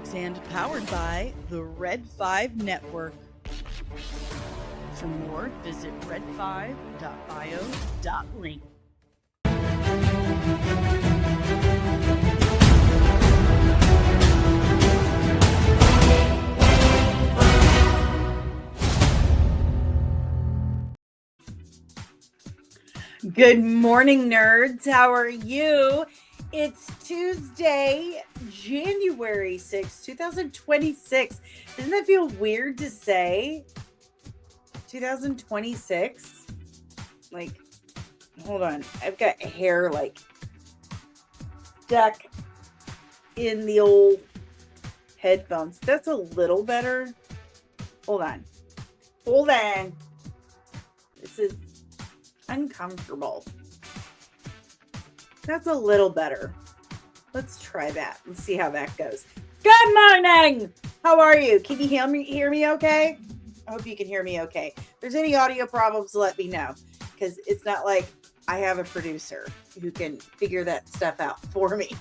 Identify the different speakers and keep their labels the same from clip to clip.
Speaker 1: Comics and powered by the Red 5 Network. For more, visit red5.bio.link. Good morning, nerds. How are you? It's Tuesday, January 6th, 2026. Doesn't that feel weird to say? 2026? Like, hold on. I've got hair, like, stuck in the old headphones. That's a little better. Hold on. Hold on. This is uncomfortable. That's a little better. Let's try that and see how that goes. Good morning. How are you? Can you hear me okay? I hope you can hear me okay. If there's any audio problems, let me know, because it's not like I have a producer who can figure that stuff out for me.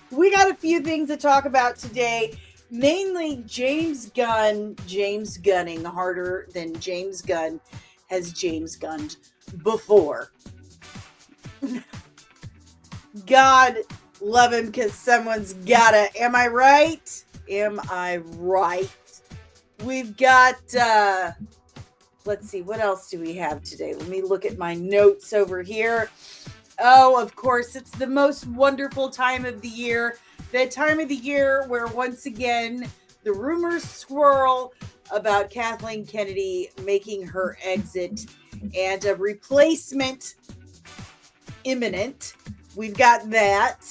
Speaker 1: We got a few things to talk about today. Mainly James Gunn, James Gunning harder than James Gunn has James Gunned before. God love him, because someone's gotta. Am I right? Am I right? We've got, let's see, what else do we have today? Let me look at my notes over here. Oh, of course, it's the most wonderful time of the year. That time of the year where, once again, the rumors swirl about Kathleen Kennedy making her exit and a replacement imminent. We've got that.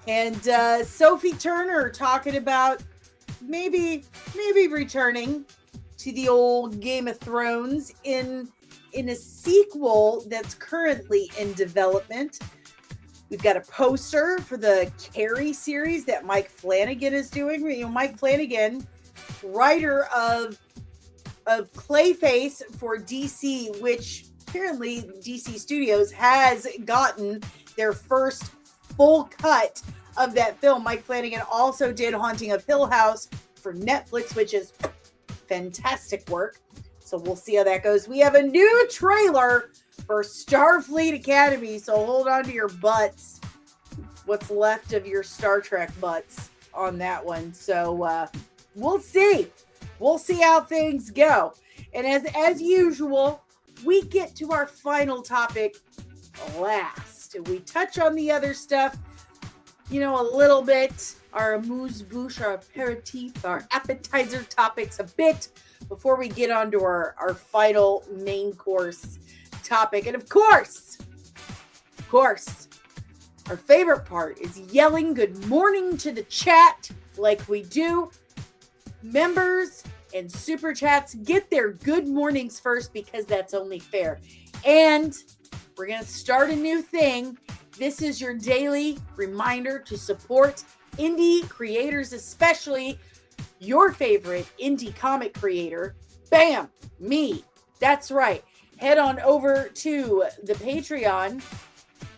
Speaker 1: And Sophie Turner talking about maybe returning to the old Game of Thrones in a sequel that's currently in development. We've got a poster for the Carrie series that Mike Flanagan is doing. You know, Mike Flanagan, writer of CLAYFACE for DC, which apparently DC Studios has gotten their first full cut of that film. Mike Flanagan also did Haunting of Hill House for Netflix, which is fantastic work. So we'll see how that goes. We have a new trailer for Starfleet Academy, so hold on to your butts. What's left of your Star Trek butts on that one. So we'll see. We'll see how things go. And as usual, we get to our final topic last. We touch on the other stuff, you know, a little bit. Our amuse-bouche, our aperitif, our appetizer topics a bit before we get on to our final main course topic. And of course, our favorite part is yelling good morning to the chat like we do. Members and super chats get their good mornings first, because that's only fair. And we're going to start a new thing. This is your daily reminder to support indie creators, especially your favorite indie comic creator. Bam! Me. That's right. Head on over to the Patreon.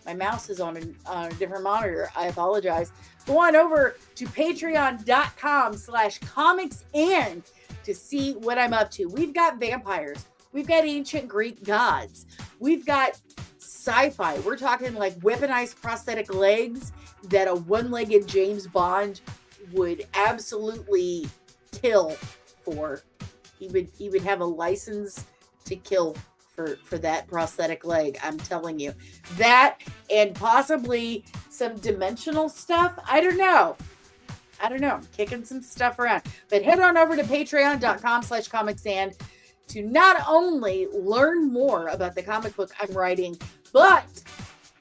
Speaker 1: My mouse is on a different monitor. I apologize. Go on over to patreon.com/comicsand to see what I'm up to. We've got vampires. We've got ancient Greek gods. We've got sci-fi. We're talking like weaponized prosthetic legs that a one-legged James Bond would absolutely kill for. He would have a license to kill for that prosthetic leg. I'm telling you. That, and possibly some dimensional stuff. I don't know. I'm kicking some stuff around. But head on over to patreon.com/comicsand to not only learn more about the comic book I'm writing, but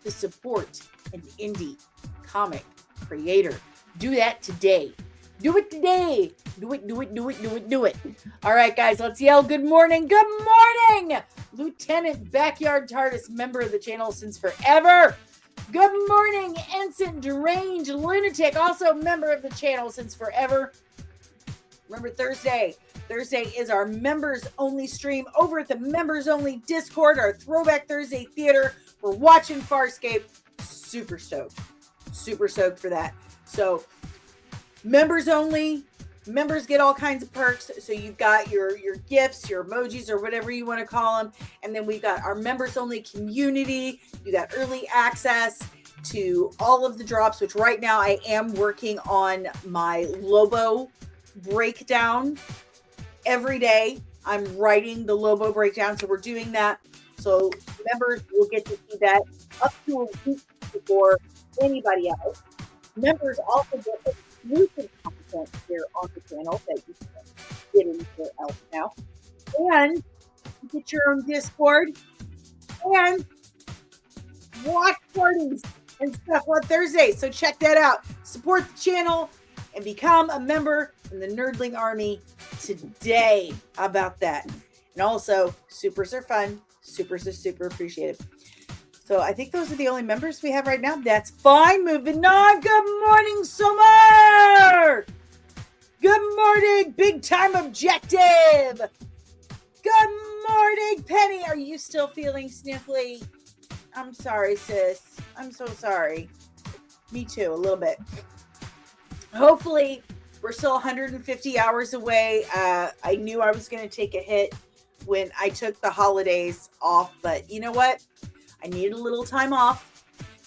Speaker 1: to support an indie comic creator. Do that today. Do it today. Do it. All right, guys, let's yell good morning. Good morning, Lieutenant Backyard TARDIS, member of the channel since forever. Good morning, Ensign Deranged Lunatic, also member of the channel since forever. Remember, Thursday is our members only stream over at the members only Discord, our Throwback Thursday theater. We're watching Farscape. Super stoked for that. So Members only. Members get all kinds of perks. So you've got your gifts, your emojis, or whatever you want to call them. And then we've got our members only community. You got early access to all of the drops, which right now I am working on my Lobo breakdown every day. I'm writing the Lobo breakdown. So we're doing that. So members will get to see that up to a week before anybody else. Members also get exclusive content here on the channel that you can get anywhere else now. And you get your own Discord and watch parties and stuff on Thursday. So check that out. Support the channel and become a member in the Nerdling Army today. How about that? And also, supers are fun. Supers are super appreciated. So I think those are the only members we have right now. That's fine. Moving on. Good morning, Summer. Good morning, Big Time Objective. Good morning, Penny. Are you still feeling sniffly? I'm sorry, sis. I'm so sorry. Me too, a little bit. Hopefully, we're still 150 hours away. I knew I was going to take a hit when I took the holidays off, but you know what? I needed a little time off.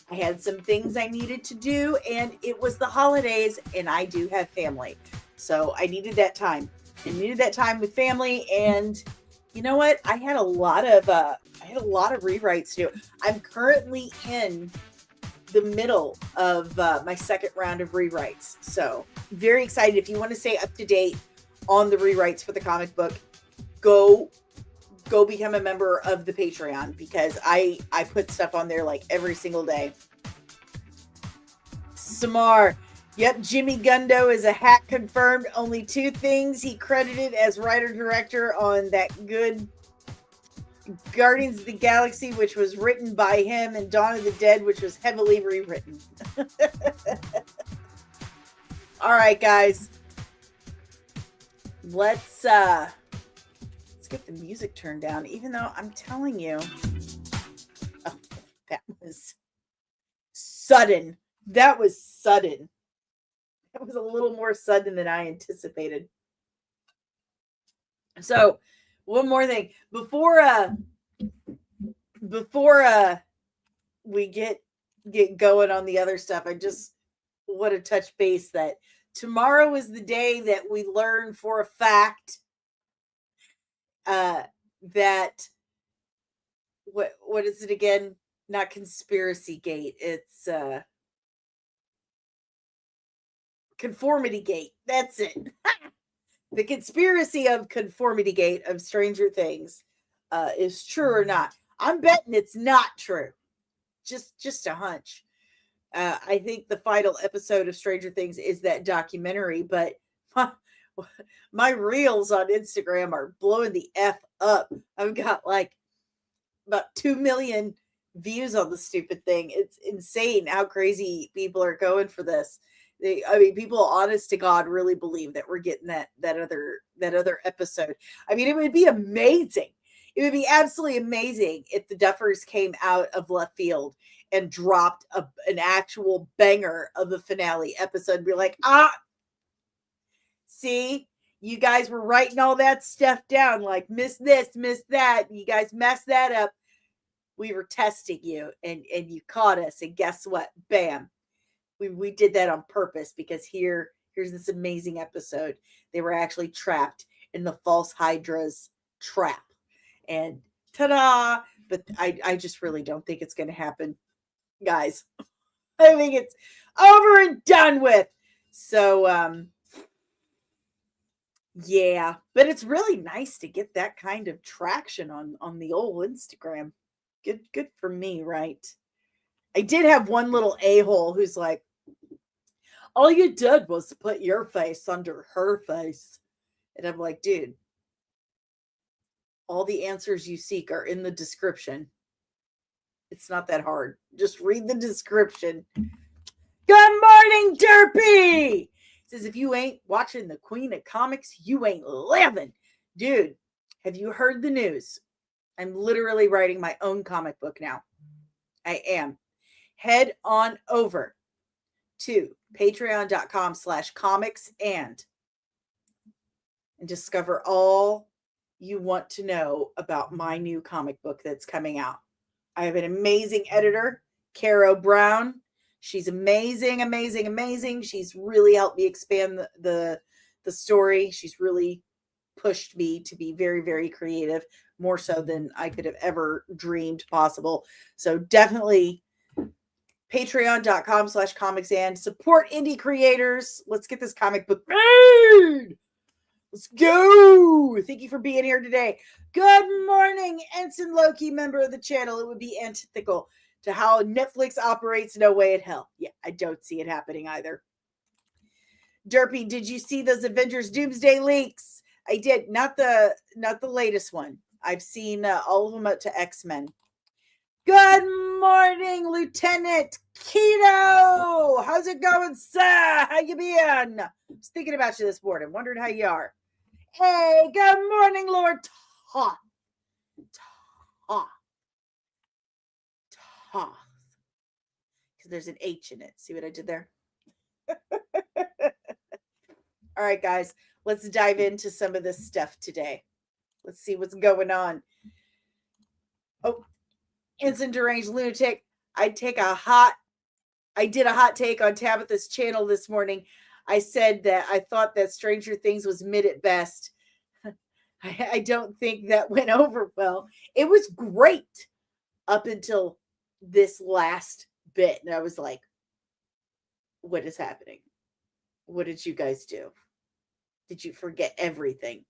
Speaker 1: I had some things I needed to do, and it was the holidays, and I do have family. So I needed that time. I needed that time with family, and you know what? I had a lot of rewrites to do. I'm currently in the middle of my second round of rewrites. So very excited. If you want to stay up to date on the rewrites for the comic book, go become a member of the Patreon, because I put stuff on there like every single day. Samar, yep, Jimmy Gundo is a hack confirmed. Only 2 things he credited as writer-director on that good Guardians of the Galaxy, which was written by him, and Dawn of the Dead, which was heavily rewritten. All right, guys. Let's get the music turned down, even though I'm telling you, oh, that was sudden. That was sudden. That was a little more sudden than I anticipated. So, one more thing before we get going on the other stuff. I just want to touch base that tomorrow is the day that we learn for a fact that what is it again? Not Conspiracy Gate. It's Conformity Gate. That's it. The conspiracy of Conformity Gate of Stranger Things is true or not. I'm betting it's not true. Just a hunch. I think the final episode of Stranger Things is that documentary, but my reels on Instagram are blowing the F up. I've got like about 2 million views on the stupid thing. It's insane how crazy people are going for this. People, honest to God, really believe that we're getting that other episode. I mean, it would be amazing. It would be absolutely amazing if the Duffers came out of left field and dropped an actual banger of the finale episode. Be like, see, you guys were writing all that stuff down, like miss this, miss that. You guys messed that up. We were testing you, and you caught us. And guess what? Bam. We did that on purpose, because here's this amazing episode. They were actually trapped in the false Hydra's trap. And ta-da! But I just really don't think it's going to happen, guys. I think it's over and done with. So, yeah. But it's really nice to get that kind of traction on the old Instagram. Good for me, right? I did have one little a-hole who's like, all you did was put your face under her face. And I'm like, dude, all the answers you seek are in the description. It's not that hard. Just read the description. Good morning, Derpy! It says, if you ain't watching the Queen of Comics, you ain't living. Dude, have you heard the news? I'm literally writing my own comic book now. I am. Head on over to patreon.com/comics and discover all you want to know about my new comic book that's coming out. I have an amazing editor, Caro Brown. She's amazing, amazing, amazing. She's really helped me expand the story. She's really pushed me to be very, very creative, more so than I could have ever dreamed possible. So definitely patreon.com/comics and support indie creators. Let's get this comic book made. Let's go. Thank you for being here today. Good morning, Ensign Loki, member of the channel. It would be antithetical to how Netflix operates. No way in hell. Yeah, I don't see it happening either. Derpy, did you see those Avengers Doomsday leaks? I did. Not the latest one. I've seen all of them up to X-Men. Good morning, Lieutenant Keto. How's it going, sir? How you been? I was thinking about you this morning. Wondered how you are. Hey, good morning, Lord Toth. Because there's an H in it. See what I did there? All right, guys. Let's dive into some of this stuff today. Let's see what's going on. Oh, Instant Deranged Lunatic. I did a hot take on Tabitha's channel this morning. I said that I thought that Stranger Things was mid at best. I don't think that went over well. It was great up until this last bit. And I was like, what is happening? What did you guys do? Did you forget everything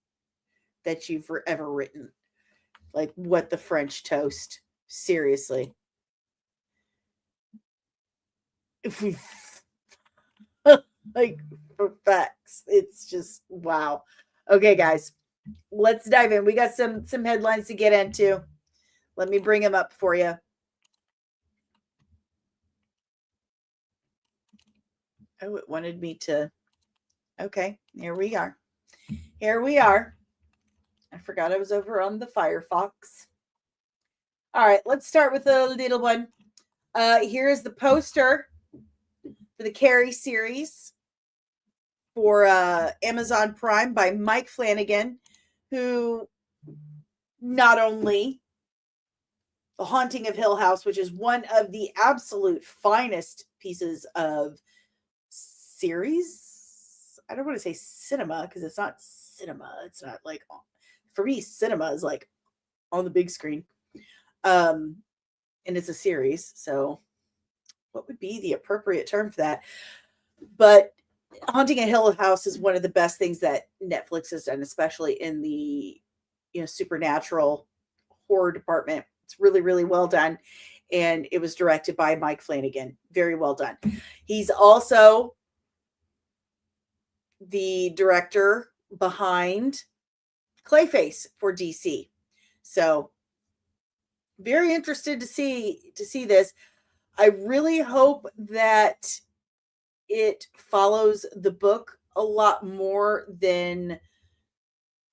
Speaker 1: that you've ever written? Like, what the French toast? Seriously. Like, for facts. It's just, wow. Okay, guys. Let's dive in. We got some headlines to get into. Let me bring them up for you. Oh, it wanted me to. Okay, here we are. Here we are. I forgot I was over on the Firefox. All right, let's start with a little one. Here is the poster for the Carrie series for Amazon Prime by Mike Flanagan, who not only The Haunting of Hill House, which is one of the absolute finest pieces of series. I don't want to say cinema because it's not cinema. It's not like, for me, cinema is like on the big screen. And it's a series. So what would be the appropriate term for that? But Haunting a Hill House is one of the best things that Netflix has done, especially in the supernatural horror department. It's really, really well done. And it was directed by Mike Flanagan. Very well done. He's also the director behind CLAYFACE for DC. So very interested to see this. I really hope that it follows the book a lot more than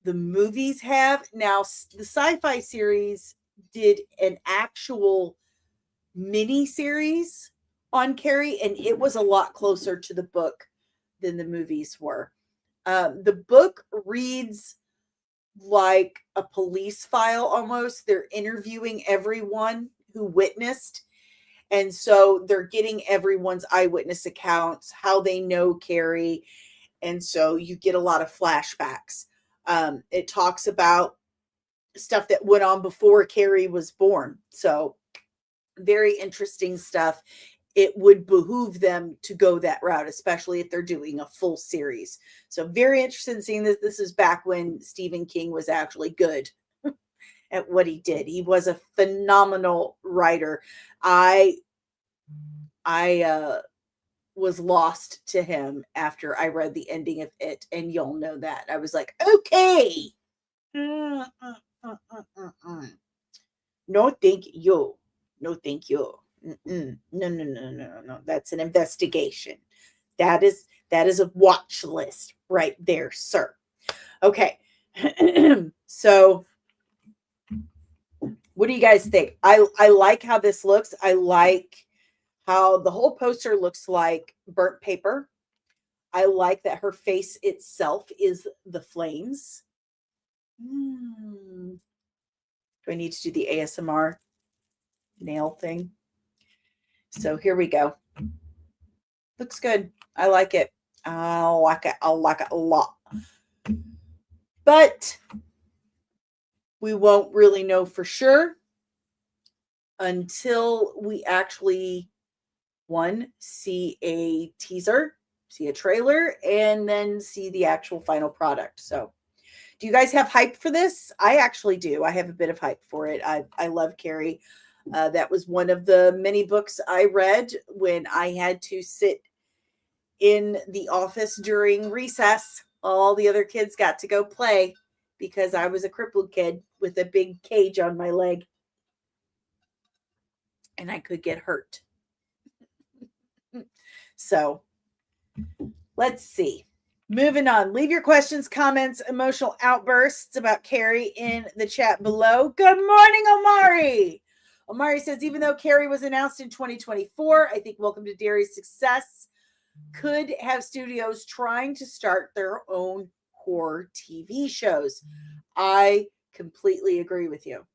Speaker 1: the movies have. Now, the sci-fi series did an actual mini series on Carrie, and it was a lot closer to the book than the movies were. The book reads like a police file almost. They're interviewing everyone who witnessed. And so they're getting everyone's eyewitness accounts, how they know Carrie. And so you get a lot of flashbacks. It talks about stuff that went on before Carrie was born. So very interesting stuff. It would behoove them to go that route, especially if they're doing a full series. So very interested in seeing this. This is back when Stephen King was actually good at what he did. He was a phenomenal writer. I was lost to him after I read the ending of it, and y'all know that. I was like, okay. No, thank you. No, thank you. No. That's an investigation. That is a watch list right there, sir. Okay. So what do you guys think? I like how this looks. I like how the whole poster looks like burnt paper. I like that her face itself is the flames. Do I need to do the ASMR nail thing? So here we go. Looks good. I like it. I like it. I like it a lot. But we won't really know for sure until we actually, one, see a teaser, see a trailer, and then see the actual final product. So do you guys have hype for this? I actually do. I have a bit of hype for it. I love Carrie. That was one of the many books I read when I had to sit in the office during recess. All the other kids got to go play because I was a crippled kid with a big cage on my leg and I could get hurt. So let's see. Moving on. Leave your questions, comments, emotional outbursts about Carrie in the chat below. Good morning, Omari. Omari says, even though Carrie was announced in 2024, I think Welcome to Derry's success could have studios trying to start their own horror TV shows. I completely agree with you.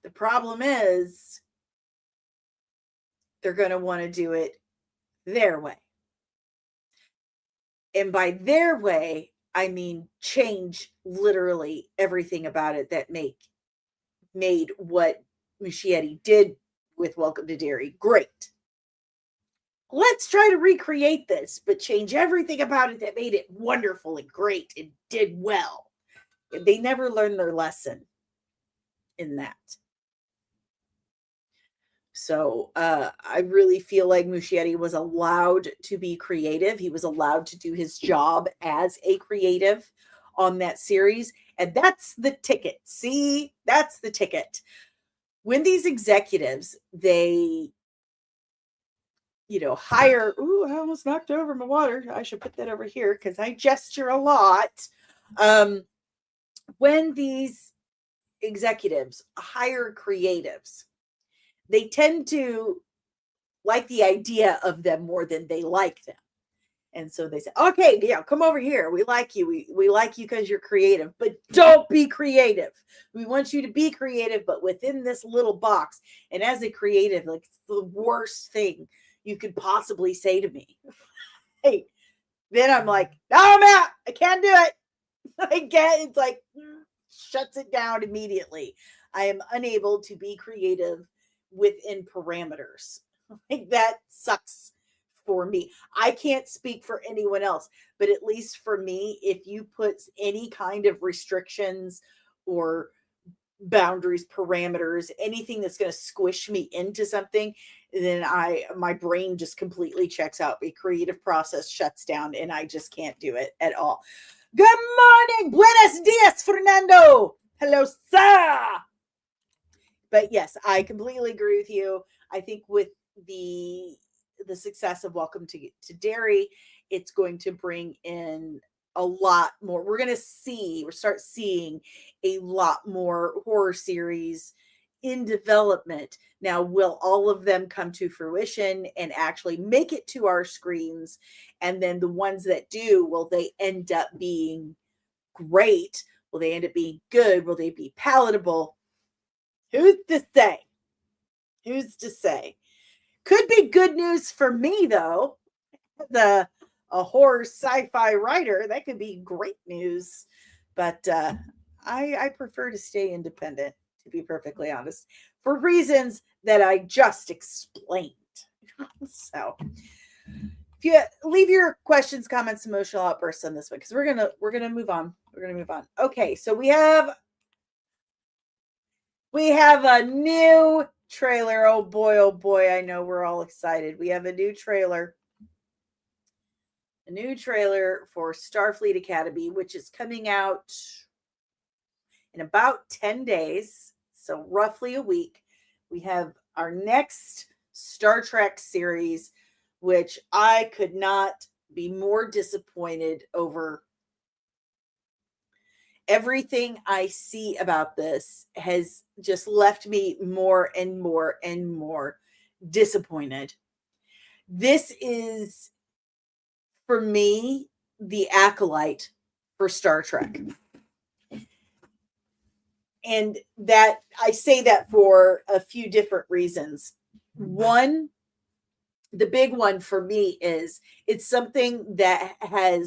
Speaker 1: The problem is they're going to want to do it their way. And by their way, I mean change literally everything about it that made what Muschietti did with Welcome to Derry great. Let's try to recreate this, but change everything about it that made it wonderful and great and did well. They never learned their lesson in that. So I really feel like Muschietti was allowed to be creative. He was allowed to do his job as a creative on that series. And that's the ticket. See, that's the ticket. When these executives, they, hire, I almost knocked over my water. I should put that over here because I gesture a lot. When these executives hire creatives, they tend to like the idea of them more than they like them. And so they say, okay, yeah, come over here. We like you. We like you because you're creative, but don't be creative. We want you to be creative, but within this little box. And as a creative, like, it's the worst thing you could possibly say to me. Hey, then I'm like, no, I'm out. I can't do it. It's like, shuts it down immediately. I am unable to be creative within parameters. Like, that sucks for me. I can't speak for anyone else, but at least for me, if you put any kind of restrictions or boundaries, parameters, anything that's going to squish me into something, then my brain just completely checks out. The creative process shuts down and I just can't do it at all. Good morning. Buenos dias, Fernando. Hello, sir. But yes, I completely agree with you. I think with the success of Welcome to Derry, it's going to bring in a lot more. We'll start seeing a lot more horror series in development. Now, will all of them come to fruition and actually make it to our screens? And then the ones that do, will they end up being great? Will they end up being good? Will they be palatable? Who's to say? Who's to say? Could be good news for me, though. A horror sci-fi writer, that could be great news. But I prefer to stay independent, to be perfectly honest, for reasons that I just explained. So if you leave your questions, comments, emotional outbursts on this one, because we're gonna move on. We're gonna move on. Okay, so we have a new trailer. Oh boy, I know we're all excited. We have a new trailer. A new trailer for Starfleet Academy, which is coming out in about 10 days, so roughly a week. We have our next Star Trek series, which I could not be more disappointed over. Everything I see about this has just left me more and more and more disappointed. This is, for me, the acolyte for Star Trek. And that I say that for a few different reasons. One, the big one for me is it's something that had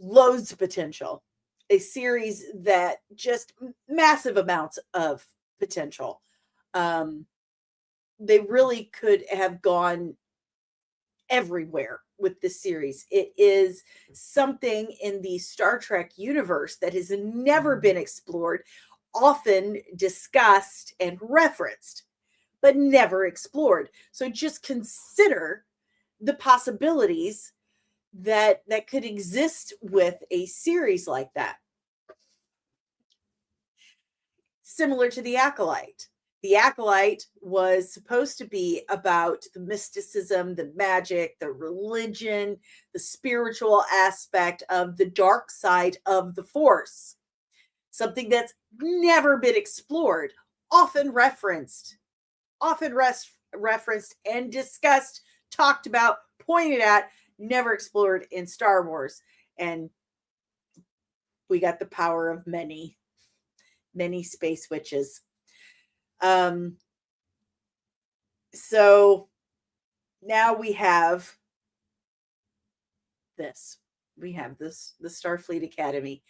Speaker 1: loads of potential. A series that just massive amounts of potential. They really could have gone everywhere with this series. It is something in the Star Trek universe that has never been explored, often discussed and referenced, but never explored. So just consider the possibilities that could exist with a series like that. Similar to The Acolyte. The Acolyte was supposed to be about the mysticism, the magic, the religion, the spiritual aspect of the dark side of the Force. Something that's never been explored, often referenced and discussed, talked about, pointed at, never explored in Star Wars. And we got the power of many space witches. So now we have this. We have the Starfleet Academy.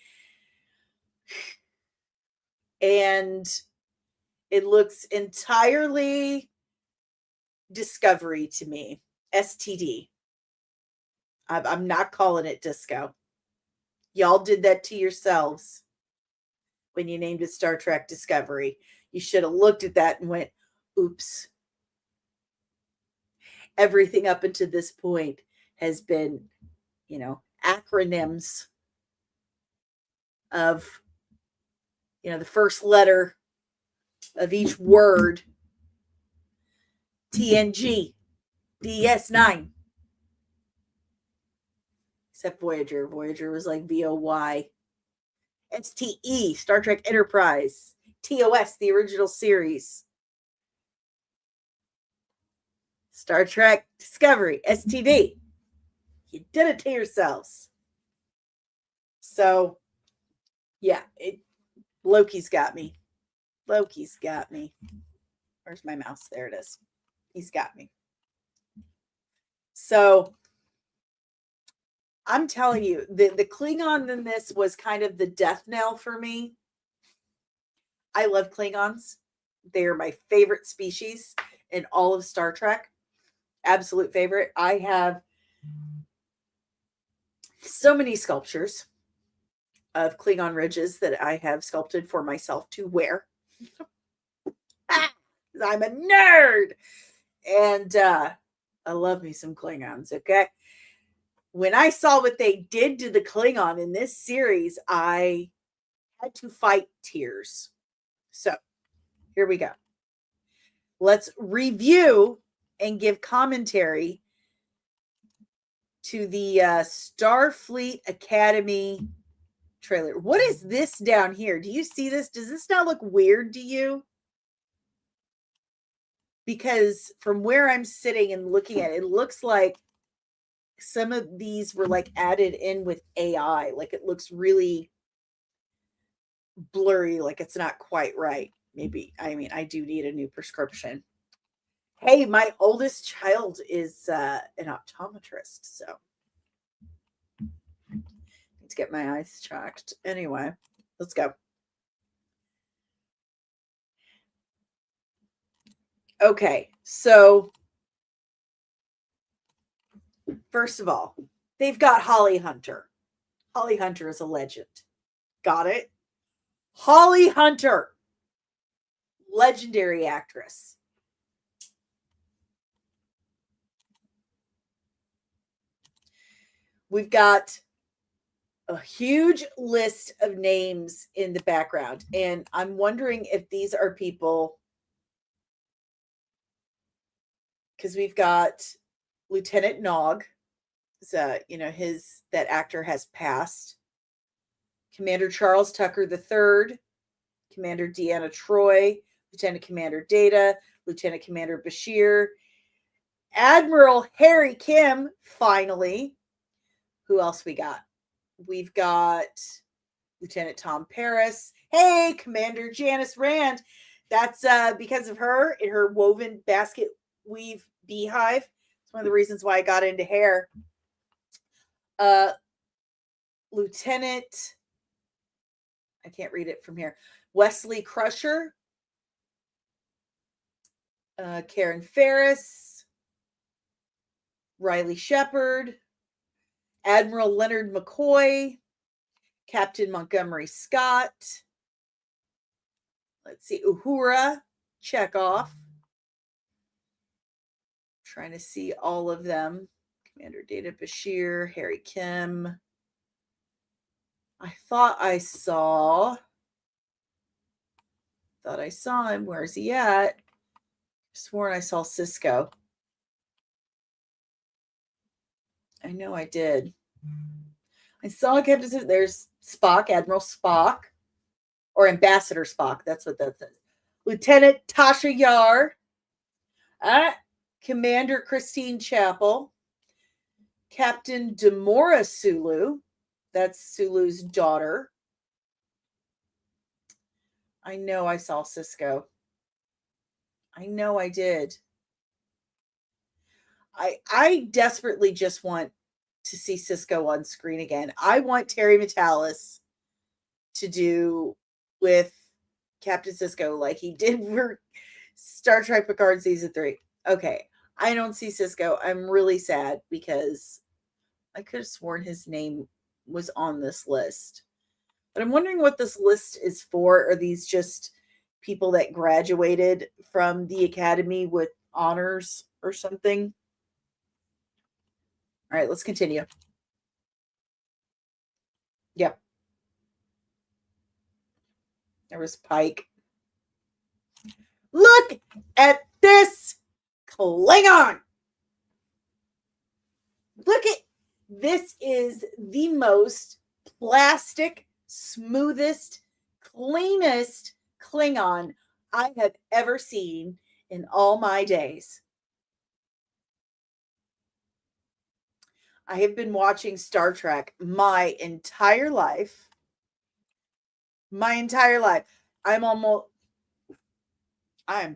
Speaker 1: And it looks entirely Discovery to me. STD. I'm not calling it disco. Y'all did that to yourselves when you named it Star Trek Discovery. You should have looked at that and went, oops. Everything up until this point has been, acronyms of, the first letter of each word. TNG, DS9. Except Voyager. Voyager was like VOY. STE, Star Trek Enterprise. TOS, the original series. Star Trek Discovery, STD. You did it to yourselves. So, yeah, Loki's got me. Loki's got me. Where's my mouse? There it is. He's got me. So, I'm telling you, the Klingon in this was kind of the death knell for me. I love Klingons. They are my favorite species in all of Star Trek. Absolute favorite. I have so many sculptures of Klingon ridges that I have sculpted for myself to wear. I'm a nerd. And I love me some Klingons, okay? When I saw what they did to the Klingon in this series, I had to fight tears. So, here we go. Let's review and give commentary to the Starfleet Academy trailer. What is this down here? Do you see this? Does this not look weird to you? Because from where I'm sitting and looking at it, it looks like some of these were like added in with AI. Like it looks really blurry, like it's not quite right. Maybe, I do need a new prescription. Hey, my oldest child is an optometrist, so I need to get my eyes checked. Anyway, let's go. Okay, so first of all, they've got Holly Hunter. Holly Hunter is a legend. Got it? Holly Hunter, legendary actress. We've got a huge list of names in the background, and I'm wondering if these are people, because we've got Lieutenant Nog. So, that actor has passed. Commander Charles Tucker III, Commander Deanna Troi, Lieutenant Commander Data, Lieutenant Commander Bashir, Admiral Harry Kim, finally. Who else we got? We've got Lieutenant Tom Paris. Hey, Commander Janice Rand. That's because of her in her woven basket weave beehive. It's one of the reasons why I got into hair. Lieutenant, I can't read it from here. Wesley Crusher. Karen Ferris. Riley Shepard. Admiral Leonard McCoy. Captain Montgomery Scott. Let's see. Uhura Chekhov. Trying to see all of them. Commander Data Bashir, Harry Kim. I thought I saw him. Where is he at? Sworn I saw Cisco. I know I did. I saw Captain. There's Spock, Admiral Spock, or Ambassador Spock. That's what that says. Lieutenant Tasha Yar. Commander Christine Chappell. Captain Demora Sulu. That's Sulu's daughter. I know I saw Cisco. I know I did. I desperately just want to see Cisco on screen again. I want Terry Metalis to do with Captain Cisco like he did for Star Trek Picard Season 3. Okay, I don't see Cisco. I'm really sad because I could have sworn his name was on this list. But I'm wondering what this list is for. Are these just people that graduated from the academy with honors or something? All right, let's continue. Yep. There was Pike. Look at this Klingon. Look at this. Is the most plastic, smoothest, cleanest Klingon I have ever seen in all my days. I have been watching Star Trek my entire life. I'm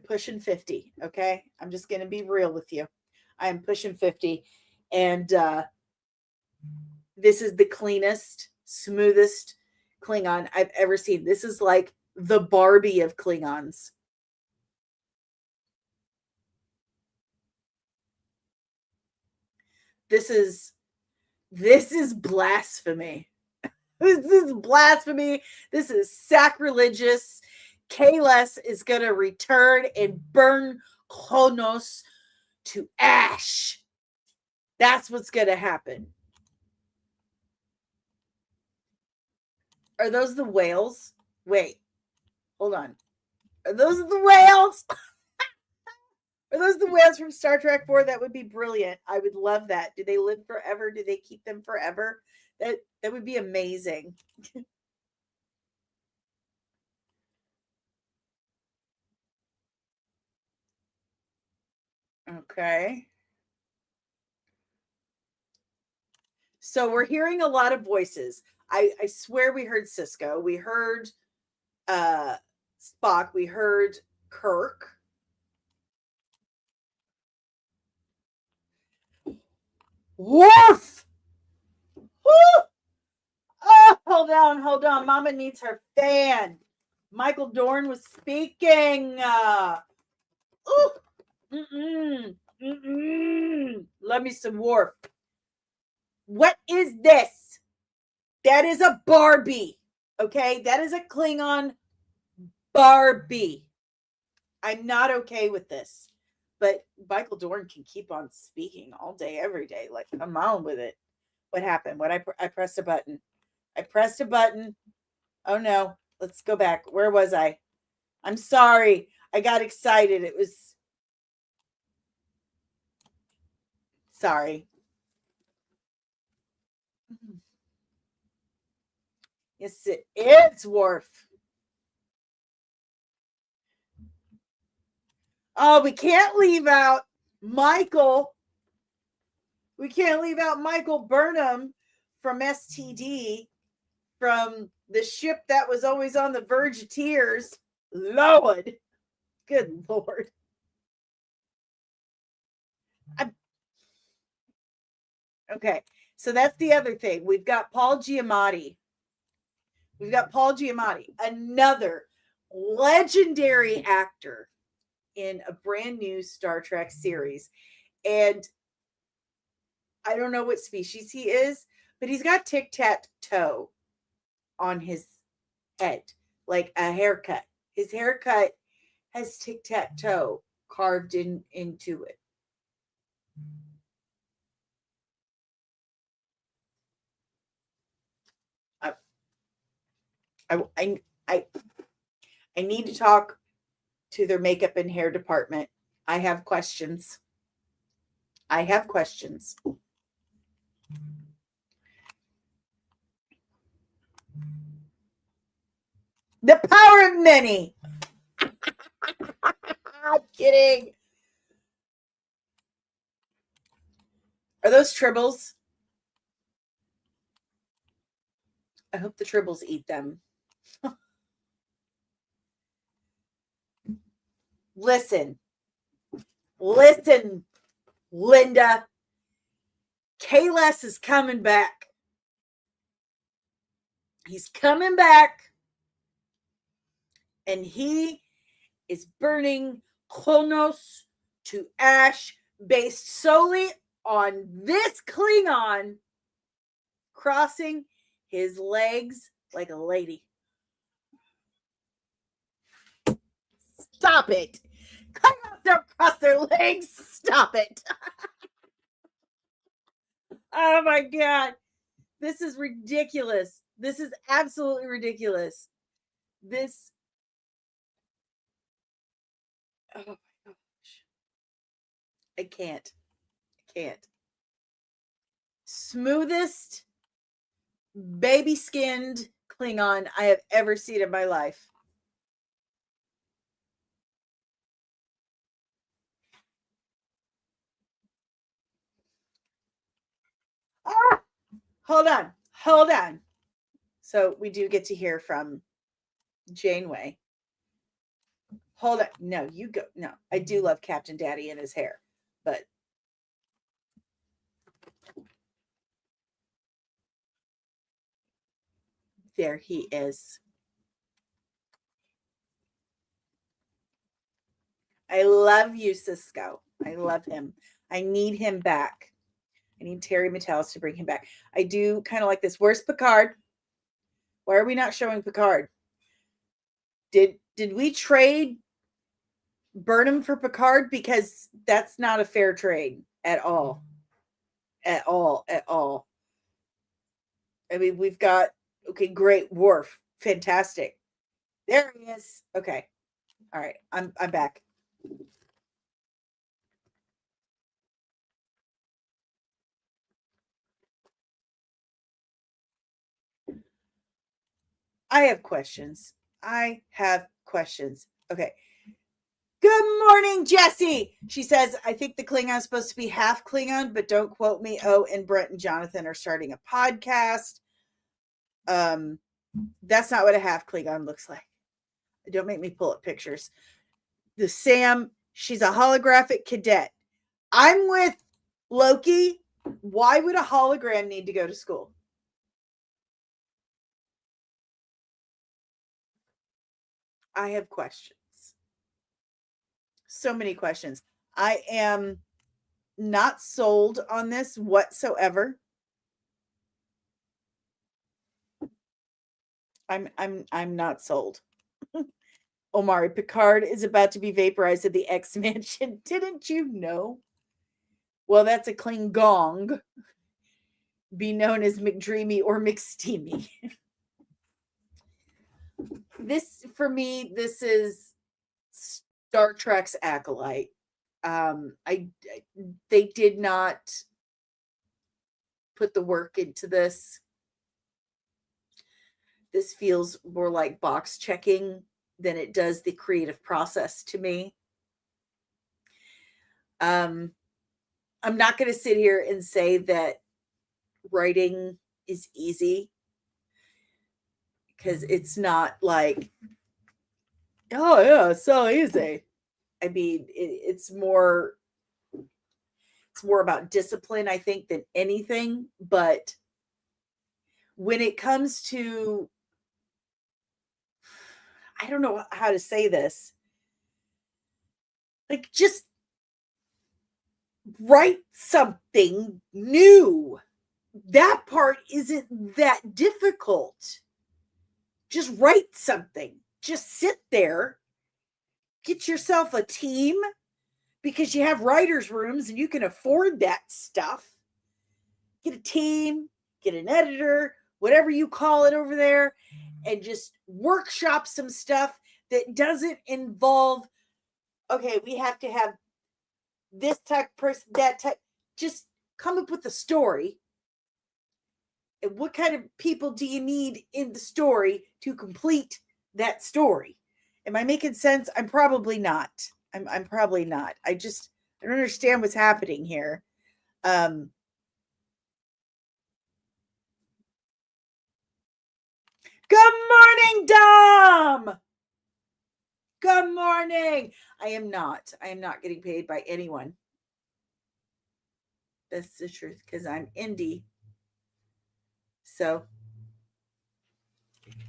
Speaker 1: pushing 50, okay? I'm just going to be real with you. I am pushing 50. And this is the cleanest, smoothest Klingon I've ever seen. This is like the Barbie of Klingons. This is blasphemy. This is blasphemy. This is sacrilegious. Kahless is going to return and burn Kronos to ash. That's what's going to happen. Are those the whales? Wait, hold on. Are those the whales? Are those the whales from Star Trek 4? That would be brilliant. I would love that. Do they live forever? Do they keep them forever? That would be amazing. Okay. So we're hearing a lot of voices. I swear we heard Cisco. We heard Spock. We heard Kirk. Woof! Woo! Oh, hold on. Mama needs her fan. Michael Dorn was speaking. Ooh. Love me some Worf. What is this? That is a Barbie. Okay? That is a Klingon Barbie. I'm not okay with this. But Michael Dorn can keep on speaking all day, every day. Like, come on with it. What happened? I pressed a button. Oh no. Let's go back. Where was I? I'm sorry. I got excited. It was. Sorry. Yes, it is, Worf. Oh, we can't leave out Michael. We can't leave out Michael Burnham from STD, from the ship that was always on the verge of tears. Lord. Good Lord. Okay, so that's the other thing. We've got Paul Giamatti. Another legendary actor in a brand new Star Trek series. And I don't know what species he is, but he's got tic-tac-toe on his head, like a haircut. His haircut has tic-tac-toe carved into it. I need to talk to their makeup and hair department. I have questions. The power of many. I'm kidding. Are those tribbles? I hope the tribbles eat them. Listen, Linda. Kahless is coming back. He's coming back. And he is burning Kronos to ash based solely on this Klingon crossing his legs like a lady. Stop it. Klingons don't cross their legs. Stop it. Oh my God. This is ridiculous. This is absolutely ridiculous. This. Oh my gosh. I can't. Smoothest baby skinned Klingon I have ever seen in my life. Ah! Hold on. So we do get to hear from Janeway. Hold on. No, you go. No, I do love Captain Daddy and his hair, but there he is. I love you, Cisco. I love him. I need him back. I need Terry Metalis to bring him back. I do kind of like this. Where's Picard? Why are we not showing Picard? Did we trade Burnham for Picard? Because that's not a fair trade at all. At all. I mean, we've got, okay, great. Worf. Fantastic. There he is. Okay. All right. I'm back. I have questions. Okay. Good morning, Jesse. She says, I think the Klingon is supposed to be half Klingon, but don't quote me. Oh, and Brent and Jonathan are starting a podcast. That's not what a half Klingon looks like. Don't make me pull up pictures. The Sam, she's a holographic cadet. I'm with Loki. Why would a hologram need to go to school? I have questions. So many questions. I am not sold on this whatsoever. I'm not sold. Omari, Picard is about to be vaporized at the X Mansion. Didn't you know? Well, that's a Klingon. Be known as McDreamy or McSteamy. This, for me, this is Star Trek's Acolyte. They did not put the work into this. This feels more like box checking than it does the creative process to me. I'm not going to sit here and say that writing is easy, because it's not like, oh yeah, it's so easy. I mean, it's more about discipline, I think, than anything. But when it comes to, I don't know how to say this, like, just write something new. That part isn't that difficult. Just write something. Just sit there, get yourself a team, because you have writers' rooms and you can afford that stuff. Get a team, get an editor, whatever you call it over there, and just workshop some stuff that doesn't involve, okay, we have to have this type of person, that type. Just come up with a story. And what kind of people do you need in the story to complete that story? Am I making sense? I'm probably not. I'm probably not. I don't understand what's happening here. Good morning, Dom. Good morning. I am not getting paid by anyone. That's the truth, because I'm indie. So,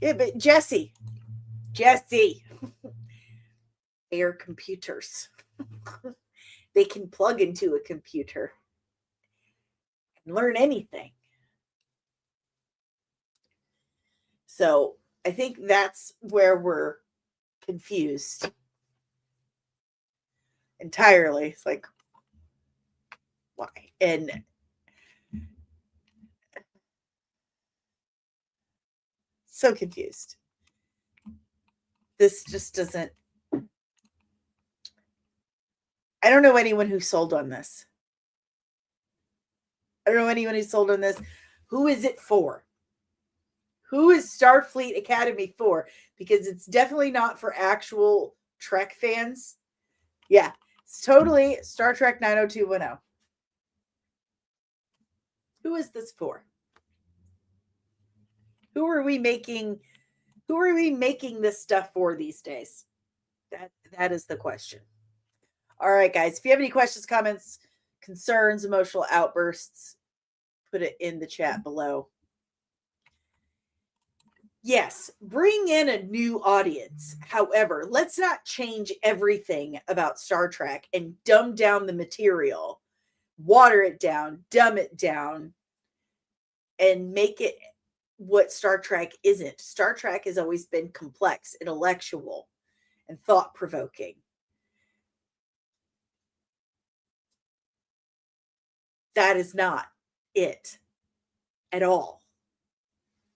Speaker 1: yeah, but Jesse, they are computers. They can plug into a computer and learn anything. So I think that's where we're confused entirely. It's like, why? And so confused. This just doesn't. I don't know anyone who sold on this. I don't know anyone who sold on this. Who is it for? Who is Starfleet Academy for? Because it's definitely not for actual Trek fans. Yeah, it's totally Star Trek 90210. Who is this for? Who are we making this stuff for these days? That is the question. All right, guys. If you have any questions, comments, concerns, emotional outbursts, put it in the chat below. Yes, bring in a new audience. However, let's not change everything about Star Trek and dumb down the material, water it down, dumb it down, and make it what Star Trek isn't. Star Trek has always been complex, intellectual, and thought-provoking. That is not it at all.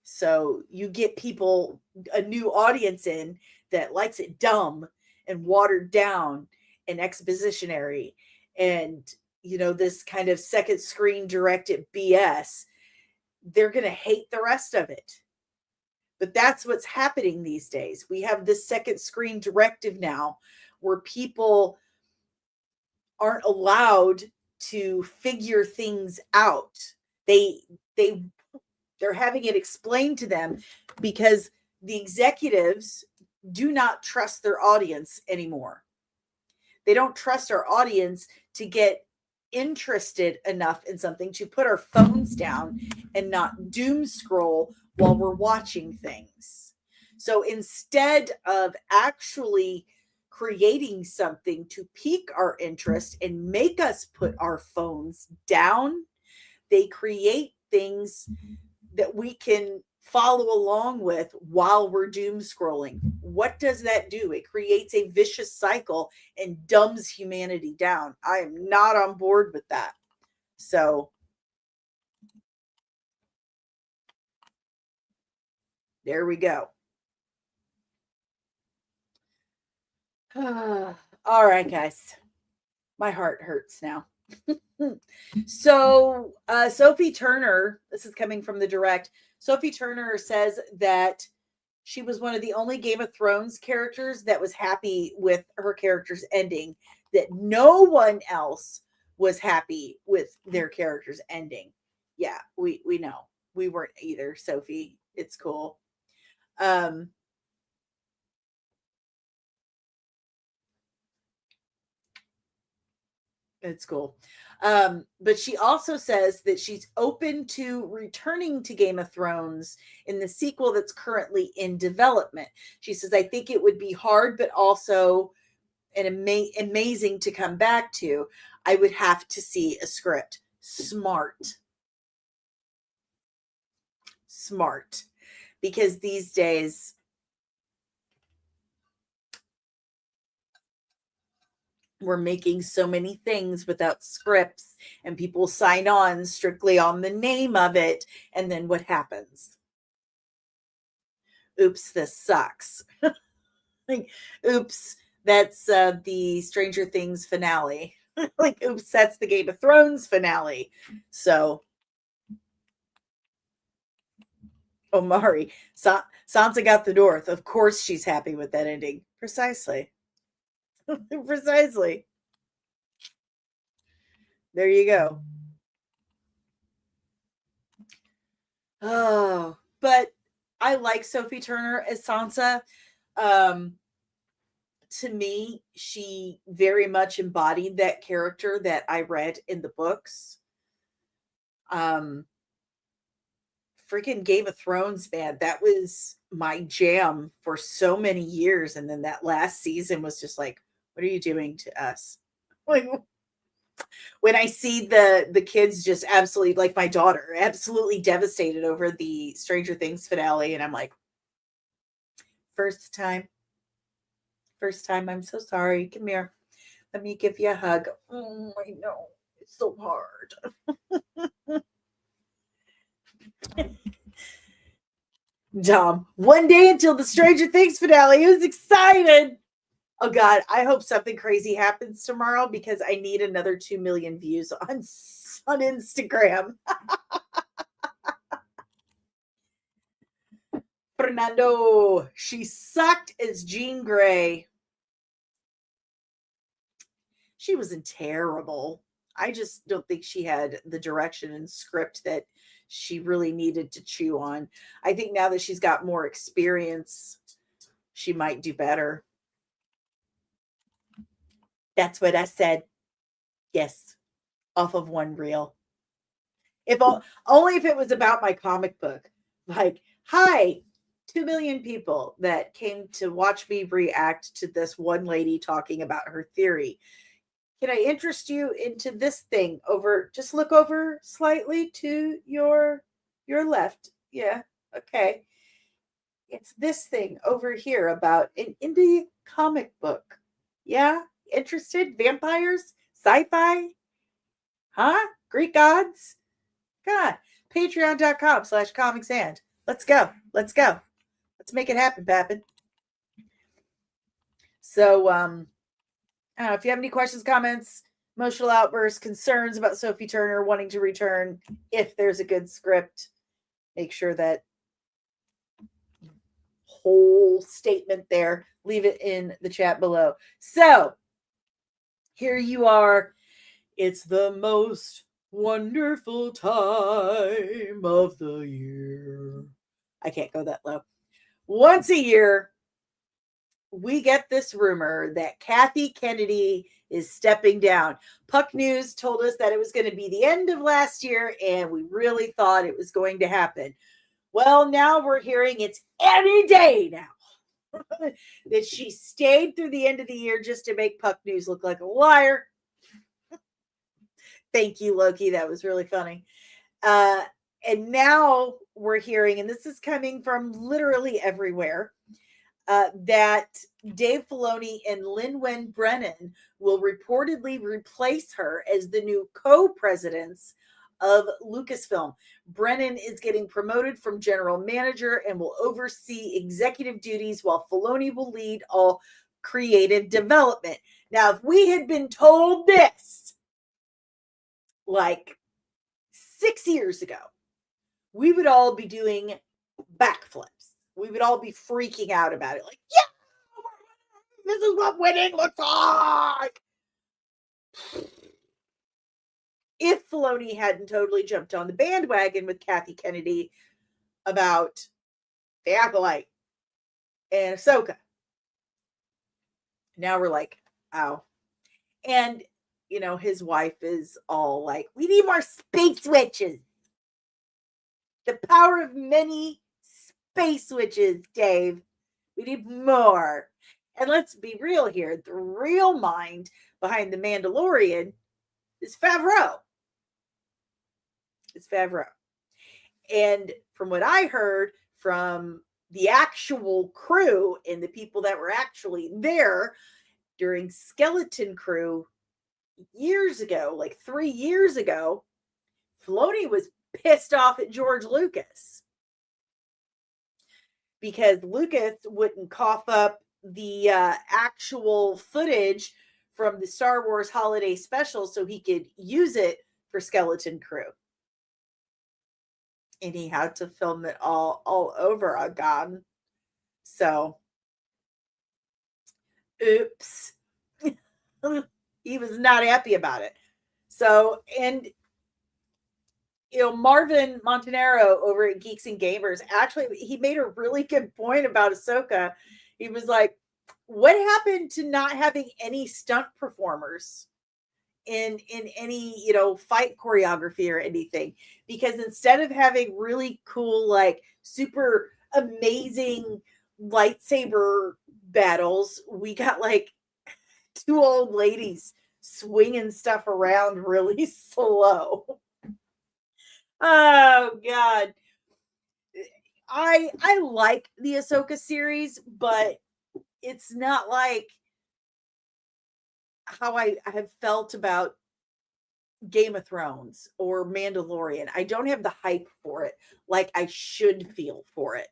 Speaker 1: So you get people, a new audience in that likes it dumb and watered down and expositionary and, this kind of second screen directed BS. They're going to hate the rest of it. But that's what's happening these days. We have this second screen directive now where people aren't allowed to figure things out. They're having it explained to them because the executives do not trust their audience anymore. They don't trust our audience to get interested enough in something to put our phones down and not doom scroll while we're watching things. So instead of actually creating something to pique our interest and make us put our phones down, they create things that we can follow along with while we're doom scrolling. What does that do? It creates a vicious cycle and dumbs humanity down. I am not on board with that. So there we go. All right, guys. My heart hurts now. So Sophie Turner, this is coming from the direct. Sophie Turner says that she was one of the only Game of Thrones characters that was happy with her character's ending, that no one else was happy with their character's ending. Yeah, we know. We weren't either, Sophie. It's cool. It's cool. But she also says that she's open to returning to Game of Thrones in the sequel that's currently in development. She says, I think it would be hard, but also amazing to come back to. I would have to see a script. Smart. Smart. Because these days, we're making so many things without scripts, and people sign on strictly on the name of it. And then what happens? Oops, this sucks. Like, oops, that's the Stranger Things finale. Like, oops, that's the Game of Thrones finale. So, Omari, Sansa got the North. Of course she's happy with that ending. Precisely. Precisely. There you go. Oh, but I like Sophie Turner as Sansa. To me, she very much embodied that character that I read in the books. Freaking Game of Thrones, man, that was my jam for so many years. And then that last season was just like, what are you doing to us? Like, when I see the kids just absolutely, like my daughter, absolutely devastated over the Stranger Things finale, and I'm like, first time, I'm so sorry. Come here, let me give you a hug. Oh, I know, it's so hard. Dom, one day until the Stranger Things finale. Who's excited? Oh God, I hope something crazy happens tomorrow because I need another 2 million views on Instagram. Fernando, she sucked as Jean Grey. She wasn't terrible. I just don't think she had the direction and script that she really needed to chew on. I think now that she's got more experience, she might do better. That's what I said. Yes, off of one reel. If only if it was about my comic book. Like, hi, 2 million people that came to watch me react to this one lady talking about her theory. Can I interest you into this thing over? Just look over slightly to your left. Yeah, okay. It's this thing over here about an indie comic book. Yeah, interested? Vampires? Sci-fi? Huh? Greek gods? God. Patreon.com/comicsand. Let's go. Let's go. Let's make it happen, Pappin. So, I don't know if you have any questions, comments, emotional outbursts, concerns about Sophie Turner wanting to return, if there's a good script, make sure that whole statement there, leave it in the chat below. So, here you are. It's the most wonderful time of the year. I can't go that low. Once a year, we get this rumor that Kathy Kennedy is stepping down. Puck News told us that it was going to be the end of last year, and we really thought it was going to happen. Well, now we're hearing it's any day now that she stayed through the end of the year just to make Puck News look like a liar. Thank you, Loki. That was really funny. And now we're hearing, and this is coming from literally everywhere, that Dave Filoni and Lin-Wen Brennan will reportedly replace her as the new co-presidents of Lucasfilm. Brennan is getting promoted from general manager and will oversee executive duties, while Filoni will lead all creative development. Now, if we had been told this like 6 years ago, we would all be doing backflips. we would all be freaking out about it. Like, yeah, this is what winning looks like. If Filoni hadn't totally jumped on the bandwagon with Kathy Kennedy about The Acolyte and Ahsoka. Now we're like, ow. And, you know, his wife is all like, we need more space witches. The power of many space witches, Dave. We need more. And let's be real here. The real mind behind The Mandalorian is Favreau. It's Favreau. And from what I heard from the actual crew and the people that were actually there during Skeleton Crew years ago, like 3 years ago, Filoni was pissed off at George Lucas because Lucas wouldn't cough up the actual footage from the Star Wars holiday special so he could use it for Skeleton Crew. And he had to film it all over again. So, oops. He was not happy about it. So, and, you know, Marvin Montanaro over at Geeks and Gamers, actually, he made a really good point about Ahsoka. He was like, what happened to not having any stunt performers in any, you know, fight choreography or anything? Because instead of having really cool, like super amazing lightsaber battles, we got like two old ladies swinging stuff around really slow. Oh God. I like the Ahsoka series, but it's not like how I have felt about Game of Thrones or Mandalorian. I don't have the hype for it like I should feel for it.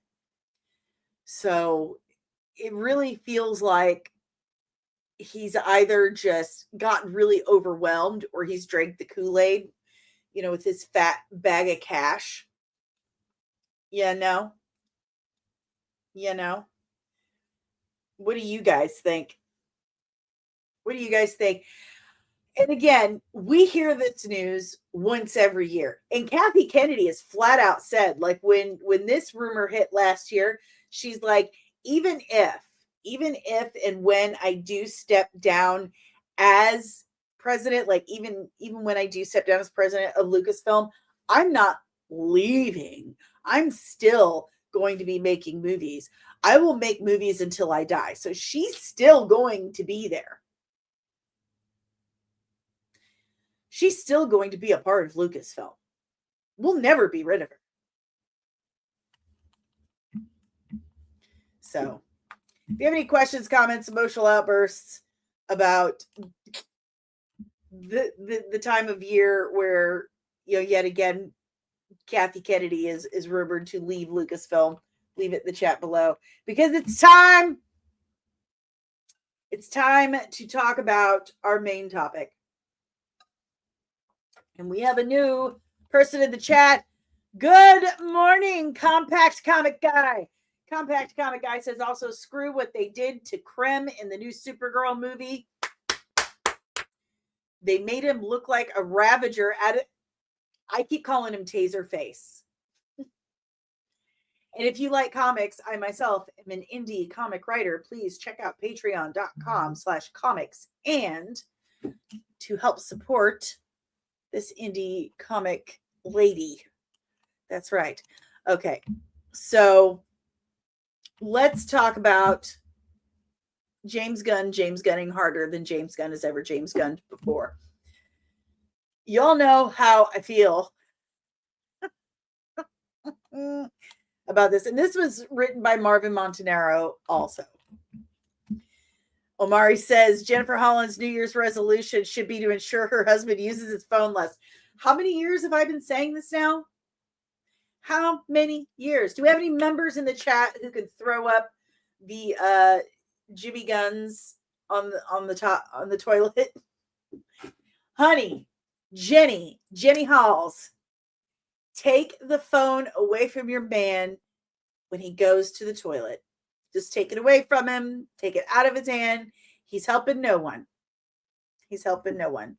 Speaker 1: So it really feels like he's either just gotten really overwhelmed or he's drank the Kool-Aid, you know, with his fat bag of cash. Yeah, no. You know. What do you guys think? What do you guys think? And again, we hear this news once every year. And Kathy Kennedy has flat out said, like when this rumor hit last year, she's like, even if and when I do step down as president, like even when I do step down as president of Lucasfilm, I'm not leaving. I'm still going to be making movies. I will make movies until I die. So she's still going to be there. She's still going to be a part of Lucasfilm. We'll never be rid of her. So, if you have any questions, comments, emotional outbursts about the time of year where, you know, yet again, Kathy Kennedy is rumored to leave Lucasfilm, leave it in the chat below, because it's time. It's time to talk about our main topic. And we have a new person in the chat. Good morning, Compact Comic Guy. Compact Comic Guy says also, screw what they did to Krem in the new Supergirl movie. They made him look like a Ravager at it. I keep calling him Taserface. And if you like comics, I myself am an indie comic writer. Please check out patreon.com/comics. And to help support this indie comic lady. That's right. Okay. So let's talk about James Gunn, James Gunning harder than James Gunn has ever James Gunned before. Y'all know how I feel about this. And this was written by Marvin Montanaro also. Omari says Jennifer Holland's New Year's resolution should be to ensure her husband uses his phone less. How many years have I been saying this now? How many years? Do we have any members in the chat who can throw up the Jimmy guns on the toilet? Honey, Jenny Halls, take the phone away from your man when he goes to the toilet. Just take it away from him. Take it out of his hand. He's helping no one. He's helping no one.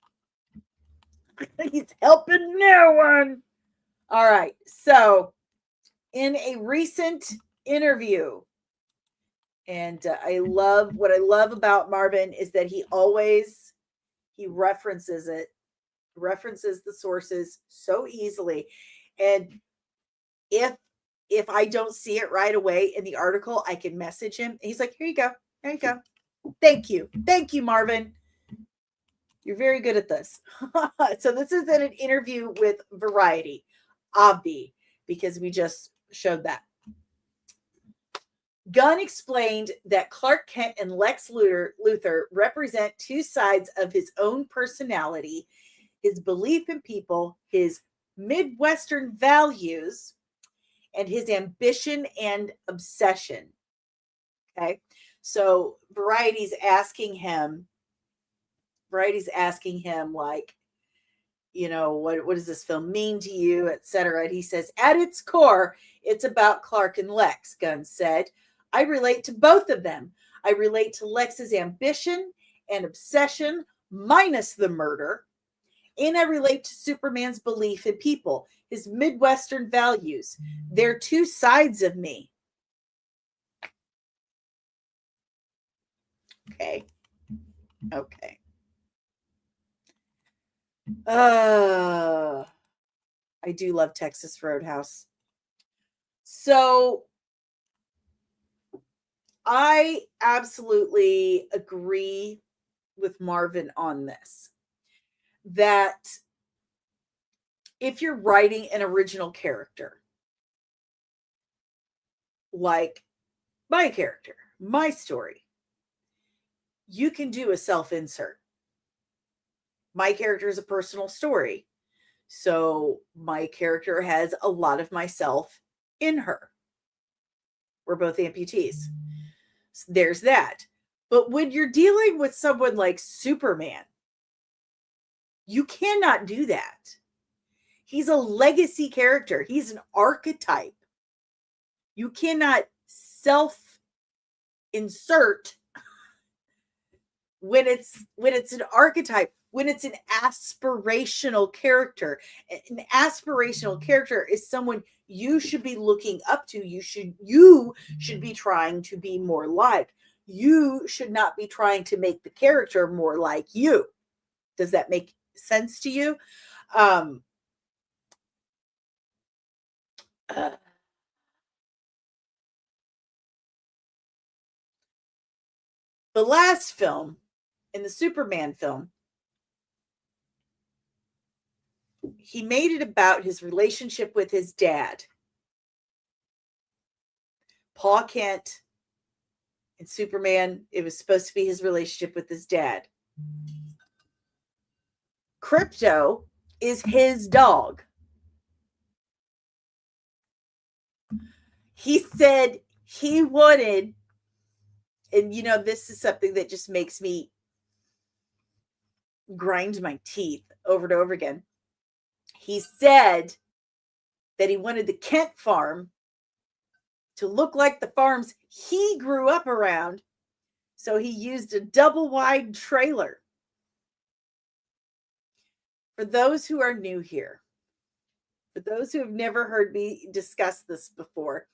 Speaker 1: He's helping no one. All right. So, in a recent interview, and I love what I love about Marvin is that he references the sources so easily. And if I don't see it right away in the article, I can message him. He's like, here you go. There you go. Thank you. Thank you, Marvin. You're very good at this. So this is in an interview with Variety, Obvi, because we just showed that. Gunn explained that Clark Kent and Lex Luthor represent two sides of his own personality, his belief in people, his Midwestern values, and his ambition and obsession. Okay. So Variety's asking him, like, you know, what does this film mean to you, etc. And he says, at its core, it's about Clark and Lex, Gunn said. I relate to both of them. I relate to Lex's ambition and obsession, minus the murder. And I relate to Superman's belief in people, his Midwestern values. They're two sides of me. Okay. Okay. I do love Texas Roadhouse. So I absolutely agree with Marvin on this. That if you're writing an original character, like my character, my story, you can do a self-insert. My character is a personal story. So my character has a lot of myself in her. We're both amputees. So there's that. But when you're dealing with someone like Superman, you cannot do that. He's a legacy character. He's an archetype. You cannot self-insert when it's an archetype, when it's an aspirational character. An aspirational character is someone you should be looking up to. You should be trying to be more like. You should not be trying to make the character more like you. Does that make sense to you? The last film, in the Superman film, he made it about his relationship with his dad. Pa Kent and Superman, it was supposed to be his relationship with his dad. Crypto is his dog. He said he wanted, and you know, this is something that just makes me grind my teeth over and over again. He said that he wanted the Kent farm to look like the farms he grew up around. So he used a double wide trailer. For those who are new here, for those who have never heard me discuss this before,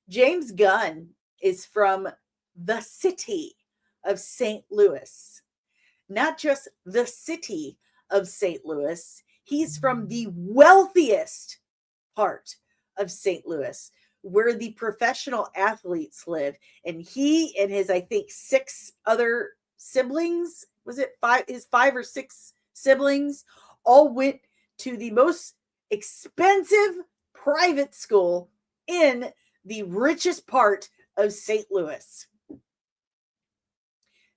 Speaker 1: James Gunn is from the city of St. Louis. Not just the city of St. Louis. He's from the wealthiest part of St. Louis, where the professional athletes live. And he and his, I think, 6 other siblings, was it 5? His 5 or 6 siblings all went to the most expensive private school in the richest part of St. Louis.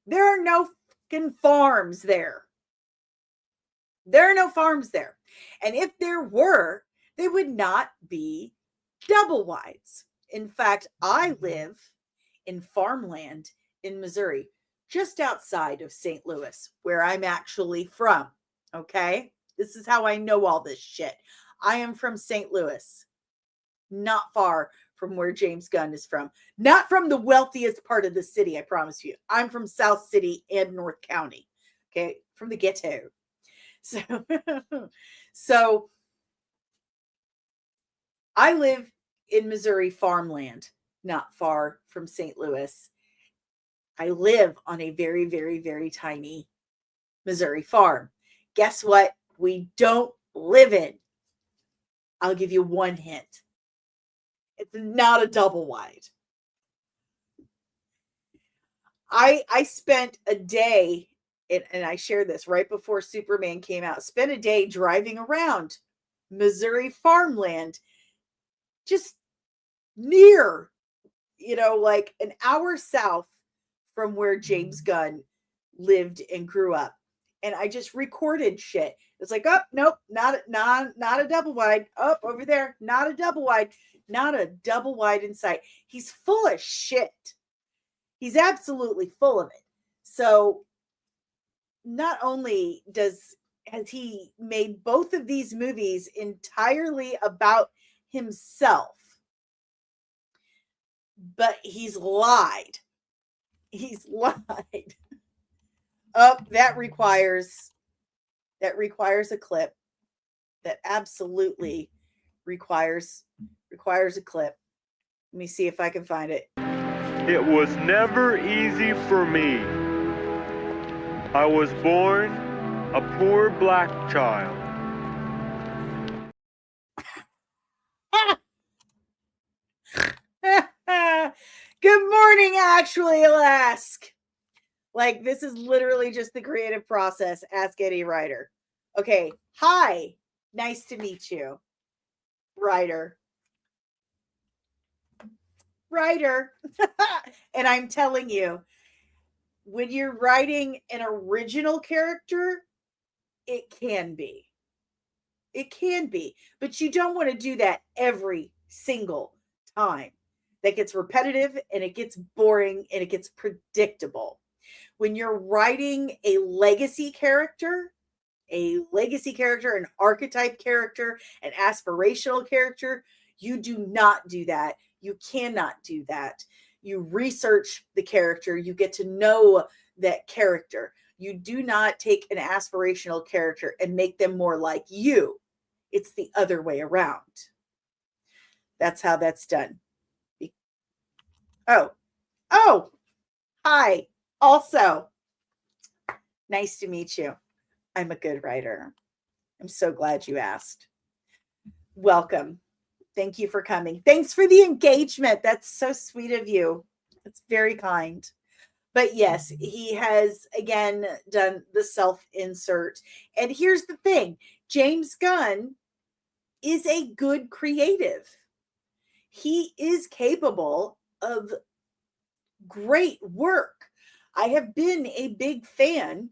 Speaker 1: There are no fucking farms there. There are no farms there. And if there were, they would not be double wides. In fact, I live in farmland in Missouri, just outside of St. Louis, where I'm actually from. Okay? This is how I know all this shit. I am from St. Louis, not far from where James Gunn is from. Not from the wealthiest part of the city, I promise you. I'm from South City and North County. Okay, from the ghetto. So, so I live in Missouri farmland, not far from St. Louis. I live on a very, very, very tiny Missouri farm. Guess what? We don't live in. I'll give you one hint. It's not a double wide. I spent a day, and I shared this right before Superman came out, spent a day driving around Missouri farmland, just near, like an hour south from where James Gunn lived and grew up. And I just recorded shit. It's like, oh, nope, not a double wide. Oh, over there, not a double wide. Not a double wide in sight. He's full of shit. He's absolutely full of it. So not only has he made both of these movies entirely about himself, but he's lied. He's lied. Oh, that requires a clip. That absolutely requires a clip. Let me see if I can find it.
Speaker 2: It was never easy for me. I was born a poor black child.
Speaker 1: Good morning, actually, Alask. Like, this is literally just the creative process. Ask any writer. Okay. Hi. Nice to meet you. Writer. And I'm telling you, when you're writing an original character, it can be. It can be. But you don't want to do that every single time. That gets repetitive and it gets boring and it gets predictable. When you're writing a legacy character, an archetype character, an aspirational character, you do not do that. You cannot do that. You research the character. You get to know that character. You do not take an aspirational character and make them more like you. It's the other way around. That's how that's done. Oh, hi. Also, nice to meet you. I'm a good writer. I'm so glad you asked. Welcome. Thank you for coming. Thanks for the engagement. That's so sweet of you. It's very kind. But yes, he has again done the self-insert. And here's the thing. James Gunn is a good creative. He is capable of great work. I have been a big fan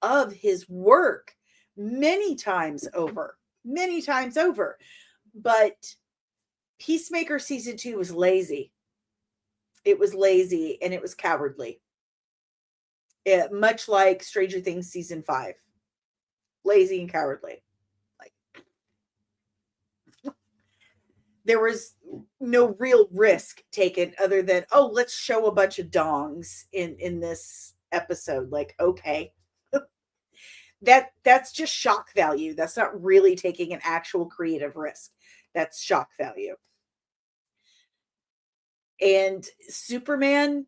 Speaker 1: of his work many times over. But Peacemaker season 2 was lazy. It was lazy and it was cowardly. Much like Stranger Things season 5. Lazy and cowardly. Like, there was no real risk taken other than, oh, let's show a bunch of dongs in this episode. Like, okay. That's just shock value. That's not really taking an actual creative risk. That's shock value. And Superman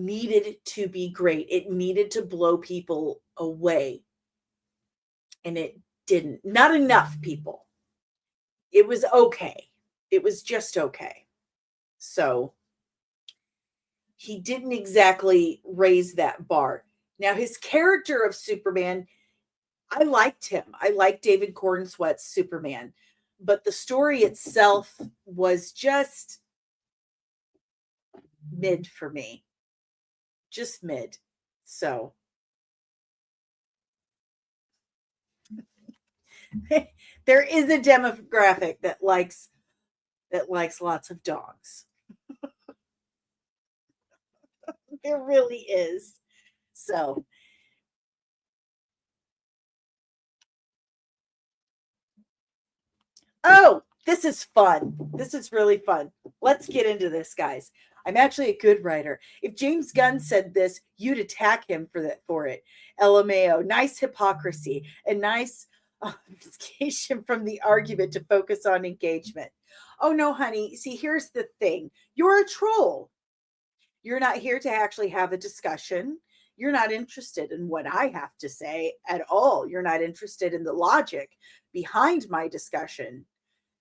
Speaker 1: needed to be great. It needed to blow people away. And it didn't. Not enough people. It was okay. It was just okay. So he didn't exactly raise that bar. Now, his character of Superman, I liked him. I liked David Cornsweet's Superman. But the story itself was just mid for me. Just mid. So there is a demographic that likes lots of dogs. There really is. So Oh, this is fun. This is really fun. Let's get into this, guys. I'm actually a good writer. If James Gunn said this, you'd attack him for it. LMAO, nice hypocrisy, a nice obfuscation from the argument to focus on engagement. Oh no, honey. See, here's the thing. You're a troll. You're not here to actually have a discussion. You're not interested in what I have to say at all. You're not interested in the logic behind my discussion.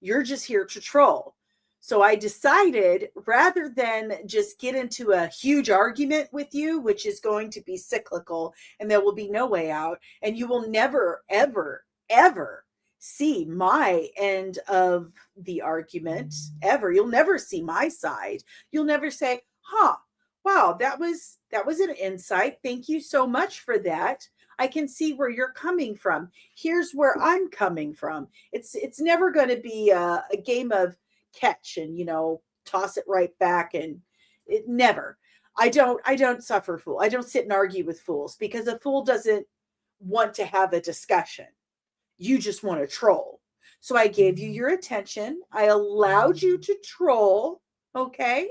Speaker 1: You're just here to troll. So I decided, rather than just get into a huge argument with you, which is going to be cyclical and there will be no way out, and you will never, ever, ever see my end of the argument ever. You'll never see my side. You'll never say, wow, that was an insight. Thank you so much for that. I can see where you're coming from. Here's where I'm coming from. It's never going to be a game of catch and, toss it right back, and it never. I don't suffer fool. I don't sit and argue with fools, because a fool doesn't want to have a discussion. You just want to troll. So I gave you your attention. I allowed you to troll. Okay.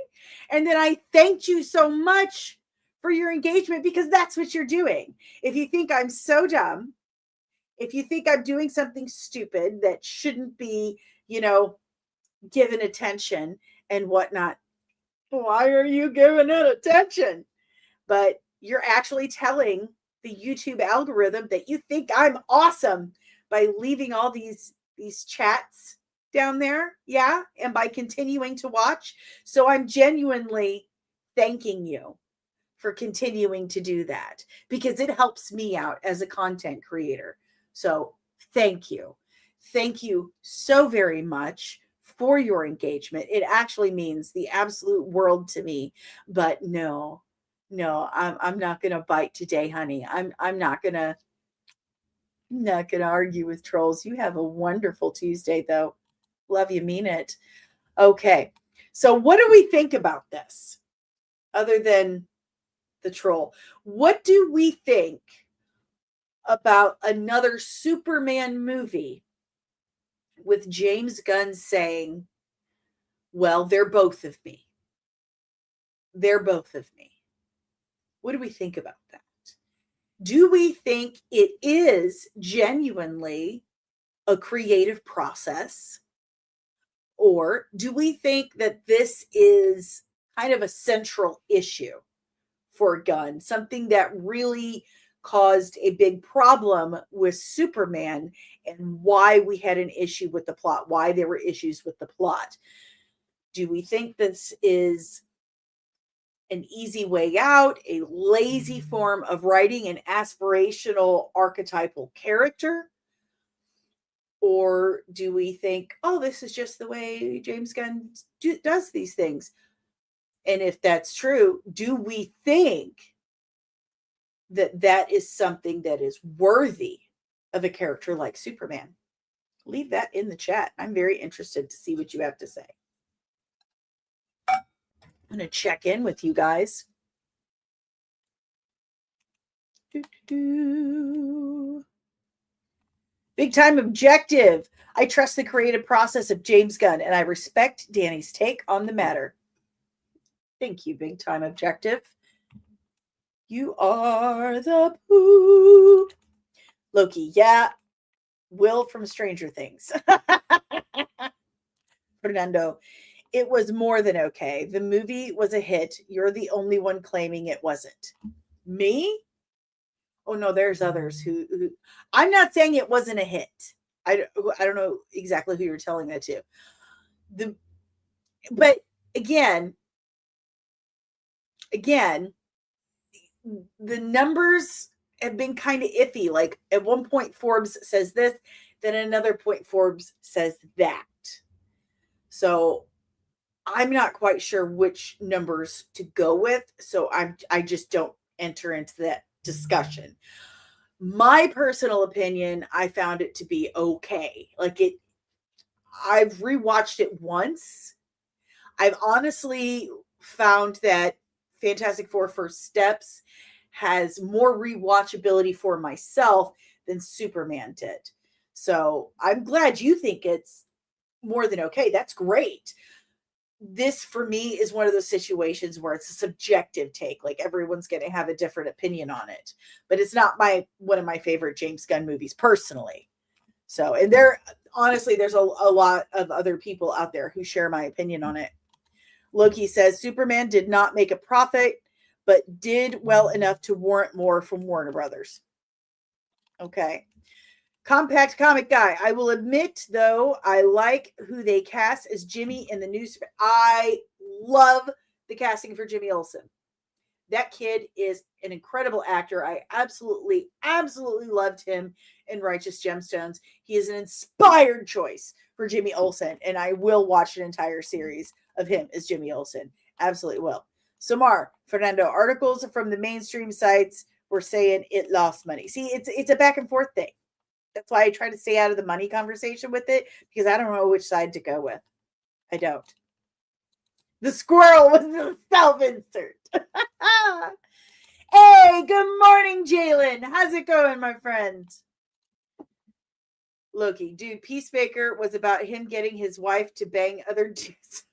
Speaker 1: And then I thanked you so much for your engagement, because that's what you're doing. If you think I'm so dumb, if you think I'm doing something stupid that shouldn't be, given attention and whatnot, why are you giving it attention? But you're actually telling the YouTube algorithm that you think I'm awesome by leaving all these chats down there. Yeah. And by continuing to watch. So I'm genuinely thanking you for continuing to do that, because it helps me out as a content creator. So thank you. Thank you so very much for your engagement. It actually means the absolute world to me. But no, I'm not going to bite today, honey. I'm not going to argue with trolls. You have a wonderful Tuesday, though. Love you, mean it. Okay. So what do we think about this? Other than the troll, what do we think about another Superman movie with James Gunn saying, well, they're both of me. They're both of me. What do we think about that? Do we think it is genuinely a creative process? Or do we think that this is kind of a central issue for Gunn, something that really caused a big problem with Superman, and why we had an issue with the plot, why there were issues with the plot? Do we think this is an easy way out, a lazy form of writing an aspirational archetypal character? Or do we think, oh, this is just the way James Gunn does these things? And if that's true, do we think that that is something that is worthy of a character like Superman? Leave that in the chat. I'm very interested to see what you have to say. I'm going to check in with you guys. Big time objective. I trust the creative process of James Gunn, and I respect Dani's take on the matter. Thank you, big time objective. You are the poop. Loki, yeah. Will from Stranger Things. Fernando, it was more than okay. The movie was a hit. You're the only one claiming it wasn't. Me? Oh no, there's others who I'm not saying it wasn't a hit. I don't know exactly who you're telling that to. But again, the numbers have been kind of iffy. Like at one point Forbes says this, then another point Forbes says that. So I'm not quite sure which numbers to go with. So I just don't enter into that discussion. My personal opinion, I found it to be okay. I've rewatched it once. I've honestly found that Fantastic Four First Steps has more rewatchability for myself than Superman did. So I'm glad you think it's more than okay. That's great. This for me is one of those situations where it's a subjective take. Like everyone's going to have a different opinion on it, but it's not one of my favorite James Gunn movies personally. So, and honestly, there's a lot of other people out there who share my opinion on it. Loki says Superman did not make a profit, but did well enough to warrant more from Warner Brothers. Okay. Compact Comic Guy. I will admit, though, I like who they cast as Jimmy in the new. I love the casting for Jimmy Olsen. That kid is an incredible actor. I absolutely, absolutely loved him in Righteous Gemstones. He is an inspired choice for Jimmy Olsen, and I will watch an entire series of him as Jimmy Olsen. Absolutely will. Samar, Fernando, articles from the mainstream sites were saying it lost money. See, it's a back and forth thing. That's why I try to stay out of the money conversation with it, because I don't know which side to go with. I don't. The squirrel was the self-insert. Hey, good morning, Jalen. How's it going, my friend? Loki, dude, Peacemaker was about him getting his wife to bang other dudes.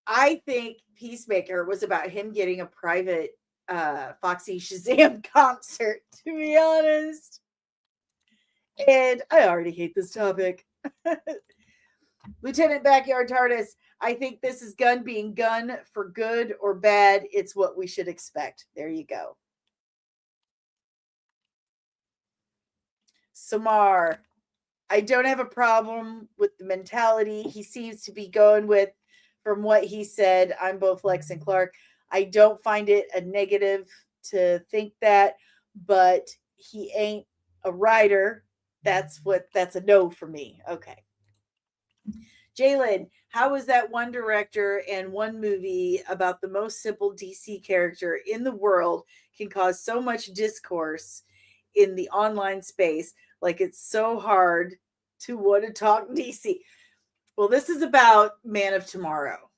Speaker 1: I think Peacemaker was about him getting a private Foxy Shazam concert, to be honest. And I already hate this topic. Lieutenant Backyard TARDIS, I think this is Gunn being Gunn for good or bad. It's what we should expect. There you go. Samar, I don't have a problem with the mentality he seems to be going with. From what he said, I'm both Lex and Clark. I don't find it a negative to think that, but he ain't a writer. That's a no for me. Okay. Jalen, how is that one director and one movie about the most simple DC character in the world can cause so much discourse in the online space? Like it's so hard to want to talk DC. Well, this is about Man of Tomorrow.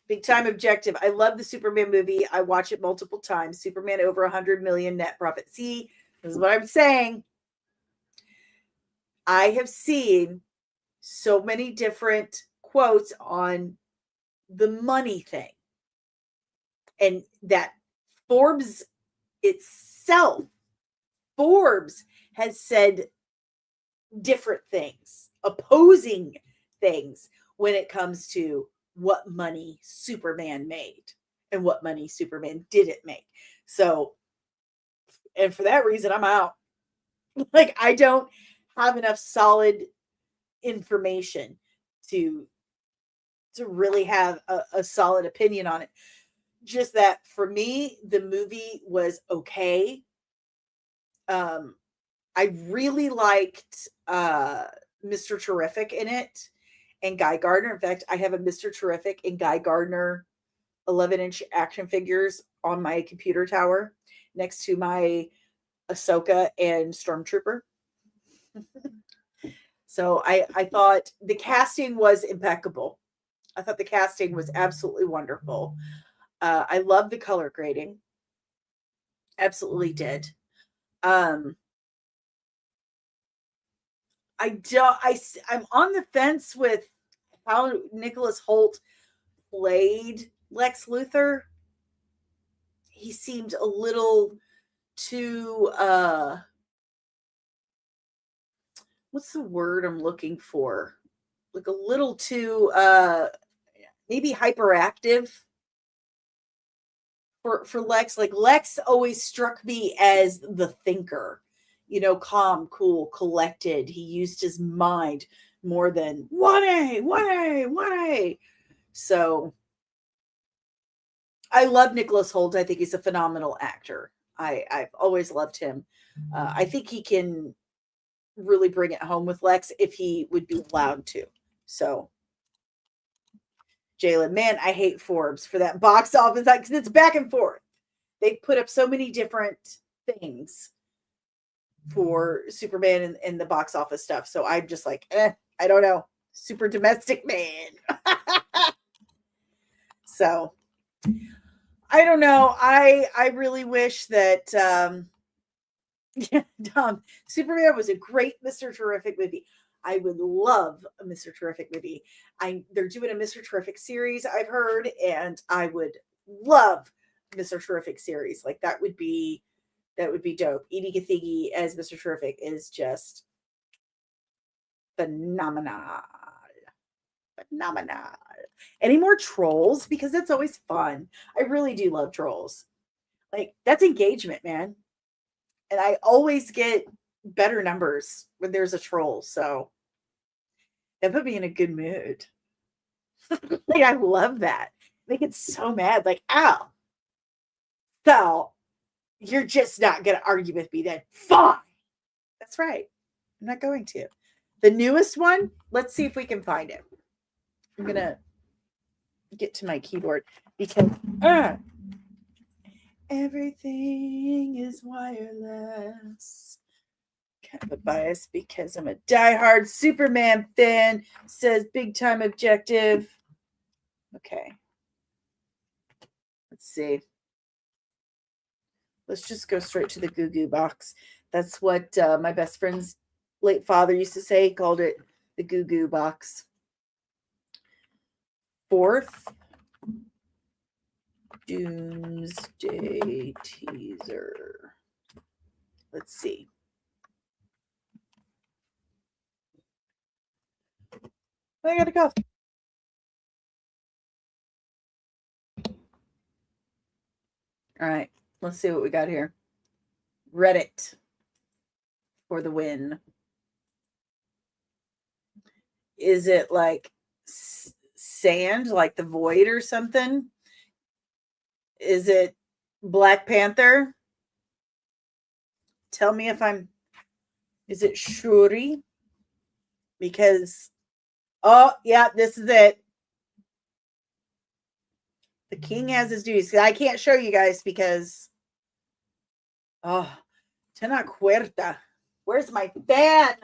Speaker 1: Big time objective. I love the Superman movie. I watch it multiple times. Superman over 100 million net profit. See, this is what I'm saying. I have seen so many different quotes on the money thing. And that Forbes itself, Forbes has said different things, opposing things when it comes to what money Superman made and what money Superman didn't make. So, and for that reason, I'm out. Like, I don't have enough solid information to really have a solid opinion on it. Just that for me, the movie was okay. I really liked Mr. Terrific in it and Guy Gardner. In fact, I have a Mr. Terrific and Guy Gardner 11-inch action figures on my computer tower next to my Ahsoka and Stormtrooper. So I thought the casting was impeccable. I thought the casting was absolutely wonderful. I love the color grading. Absolutely did. I'm on the fence with how Nicholas Hoult played Lex Luthor. He seemed a little too what's the word I'm looking for? Like a little too maybe hyperactive for Lex. Like Lex always struck me as the thinker, calm, cool, collected. He used his mind more than 1A. So I love Nicholas Hoult. I think he's a phenomenal actor. I've always loved him. I think he can really bring it home with Lex if he would be allowed to. So Jalen, man, I hate Forbes for that box office because it's back and forth. They've put up so many different things for Superman and the box office stuff. So I'm just like, I don't know. Super domestic man. So I don't know. I really wish that Yeah, Superman was a great Mr. Terrific movie. I would love a Mr. Terrific movie. They're doing a Mr. Terrific series, I've heard, and I would love Mr. Terrific series. Like that would be dope. Edie Gathegi as Mr. Terrific is just phenomenal. Phenomenal. Any more trolls? Because that's always fun. I really do love trolls. Like that's engagement, man. And I always get better numbers when there's a troll. So that put me in a good mood. Like I love that. They get so mad. Like, ow. So you're just not gonna argue with me then. Fine. That's right. I'm not going to. The newest one, let's see if we can find it. I'm gonna get to my keyboard because everything is wireless. Kind of a bias because I'm a diehard Superman fan. Says big time objective. Okay. Let's see. Let's just go straight to the Goo Goo box. That's what my best friend's late father used to say. He called it the Goo Goo box. Fourth Doomsday teaser. Let's see. I gotta go. All right, let's see what we got here. Reddit for the win. Is it like sand, like the void or something? Is it Black Panther? Tell me if I'm. Is it Shuri? Because, oh, yeah, this is it. The king has his duties. I can't show you guys because, oh, Tena Cuerta. Where's my fan?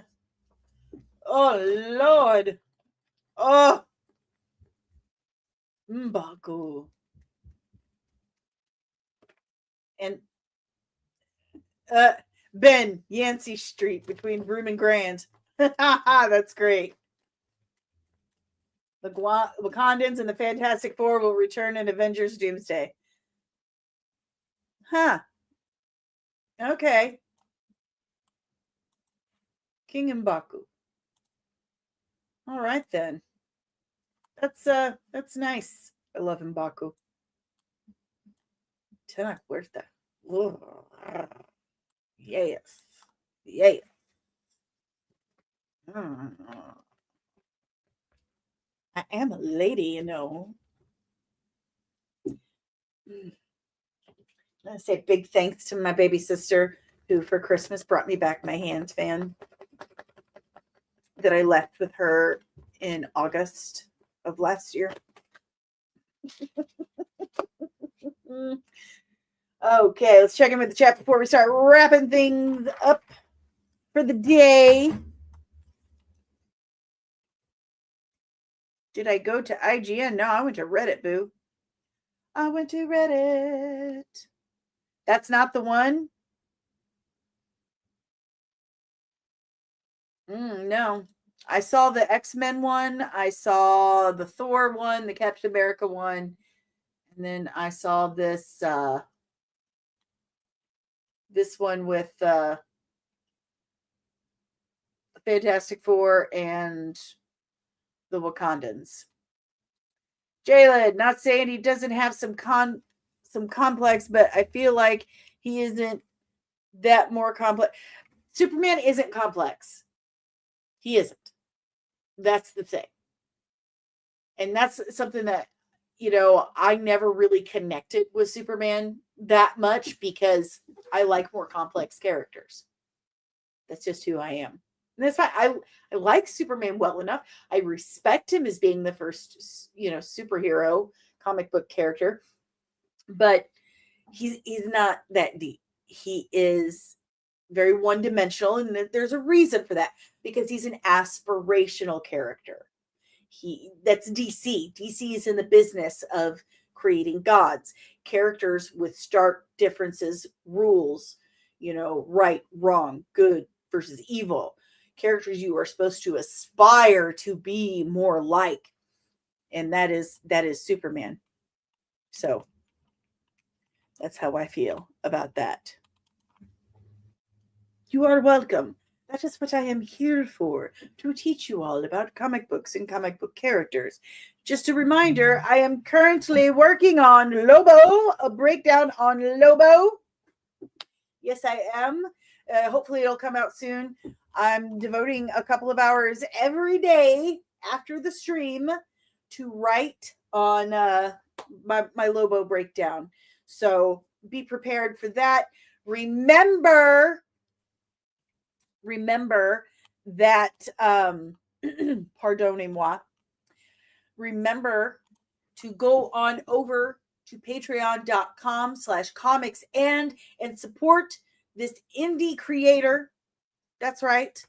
Speaker 1: Oh, Lord. Oh. Mbaku. And Ben, Yancey Street between Broome and Grand. That's great. The Wakandans and the Fantastic Four will return in Avengers Doomsday. Huh. Okay. King Mbaku. All right then. That's nice. I love Mbaku. Tena Puerta. Yes. Yes. I am a lady, you know. I say big thanks to my baby sister who for Christmas brought me back my hand fan that I left with her in August of last year. Okay, let's check in with the chat before we start wrapping things up for the day. Did I go to IGN? No, I went to Reddit, boo. I went to Reddit. That's not the one? No. I saw the X-Men one. I saw the Thor one, the Captain America one. And then I saw this this one with the Fantastic Four and the Wakandans. Jalen, not saying he doesn't have some complex, but I feel like he isn't that more complex. Superman isn't complex. He isn't. That's the thing. And that's something that, you know, I never really connected with Superman that much because I like more complex characters. That's just who I am. And that's fine. I like Superman well enough. I respect him as being the first, you know, superhero comic book character. But he's not that deep. He is very one-dimensional, and there's a reason for that because he's an aspirational character. That's DC. DC is in the business of creating gods, characters with stark differences, rules, right, wrong, good versus evil, characters you are supposed to aspire to be more like. And that is Superman. So that's how I feel about that. You are welcome. That is what I am here for, to teach you all about comic books and comic book characters. Just a reminder, I am currently working on Lobo, a breakdown on Lobo. Yes, I am. Hopefully it'll come out soon. I'm devoting a couple of hours every day after the stream to write on my Lobo breakdown. So be prepared for that. Remember that, pardonnez-moi, remember to go on over to patreon.com/comics and support this indie creator. That's right.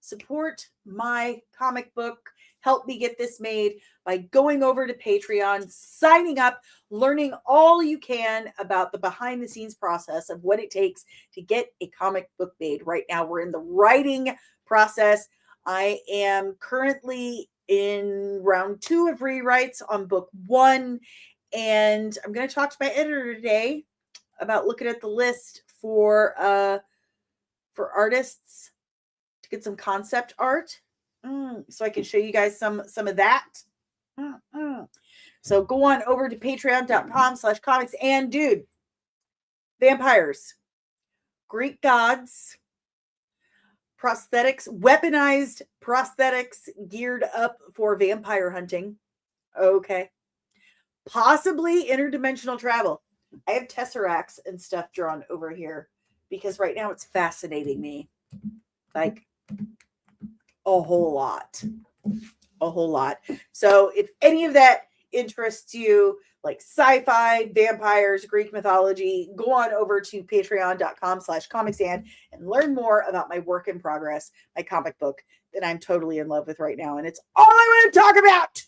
Speaker 1: Support my comic book. Help me get this made by going over to Patreon, signing up, learning all you can about the behind the scenes process of what it takes to get a comic book made. Right now, we're in the writing process. I am currently in round 2 of rewrites on book 1. And I'm going to talk to my editor today about looking at the list for artists to get some concept art, so I can show you guys some of that. So go on over to patreon.com/comics. And dude, vampires, Greek gods, prosthetics, weaponized prosthetics geared up for vampire hunting. Okay. Possibly interdimensional travel. I have tesseracts and stuff drawn over here because right now it's fascinating me. Like a whole lot. So if any of that interests you, like sci-fi, vampires, Greek mythology, go on over to patreon.com/comicsand and learn more about my work in progress, my comic book that I'm totally in love with right now. And it's all I want to talk about.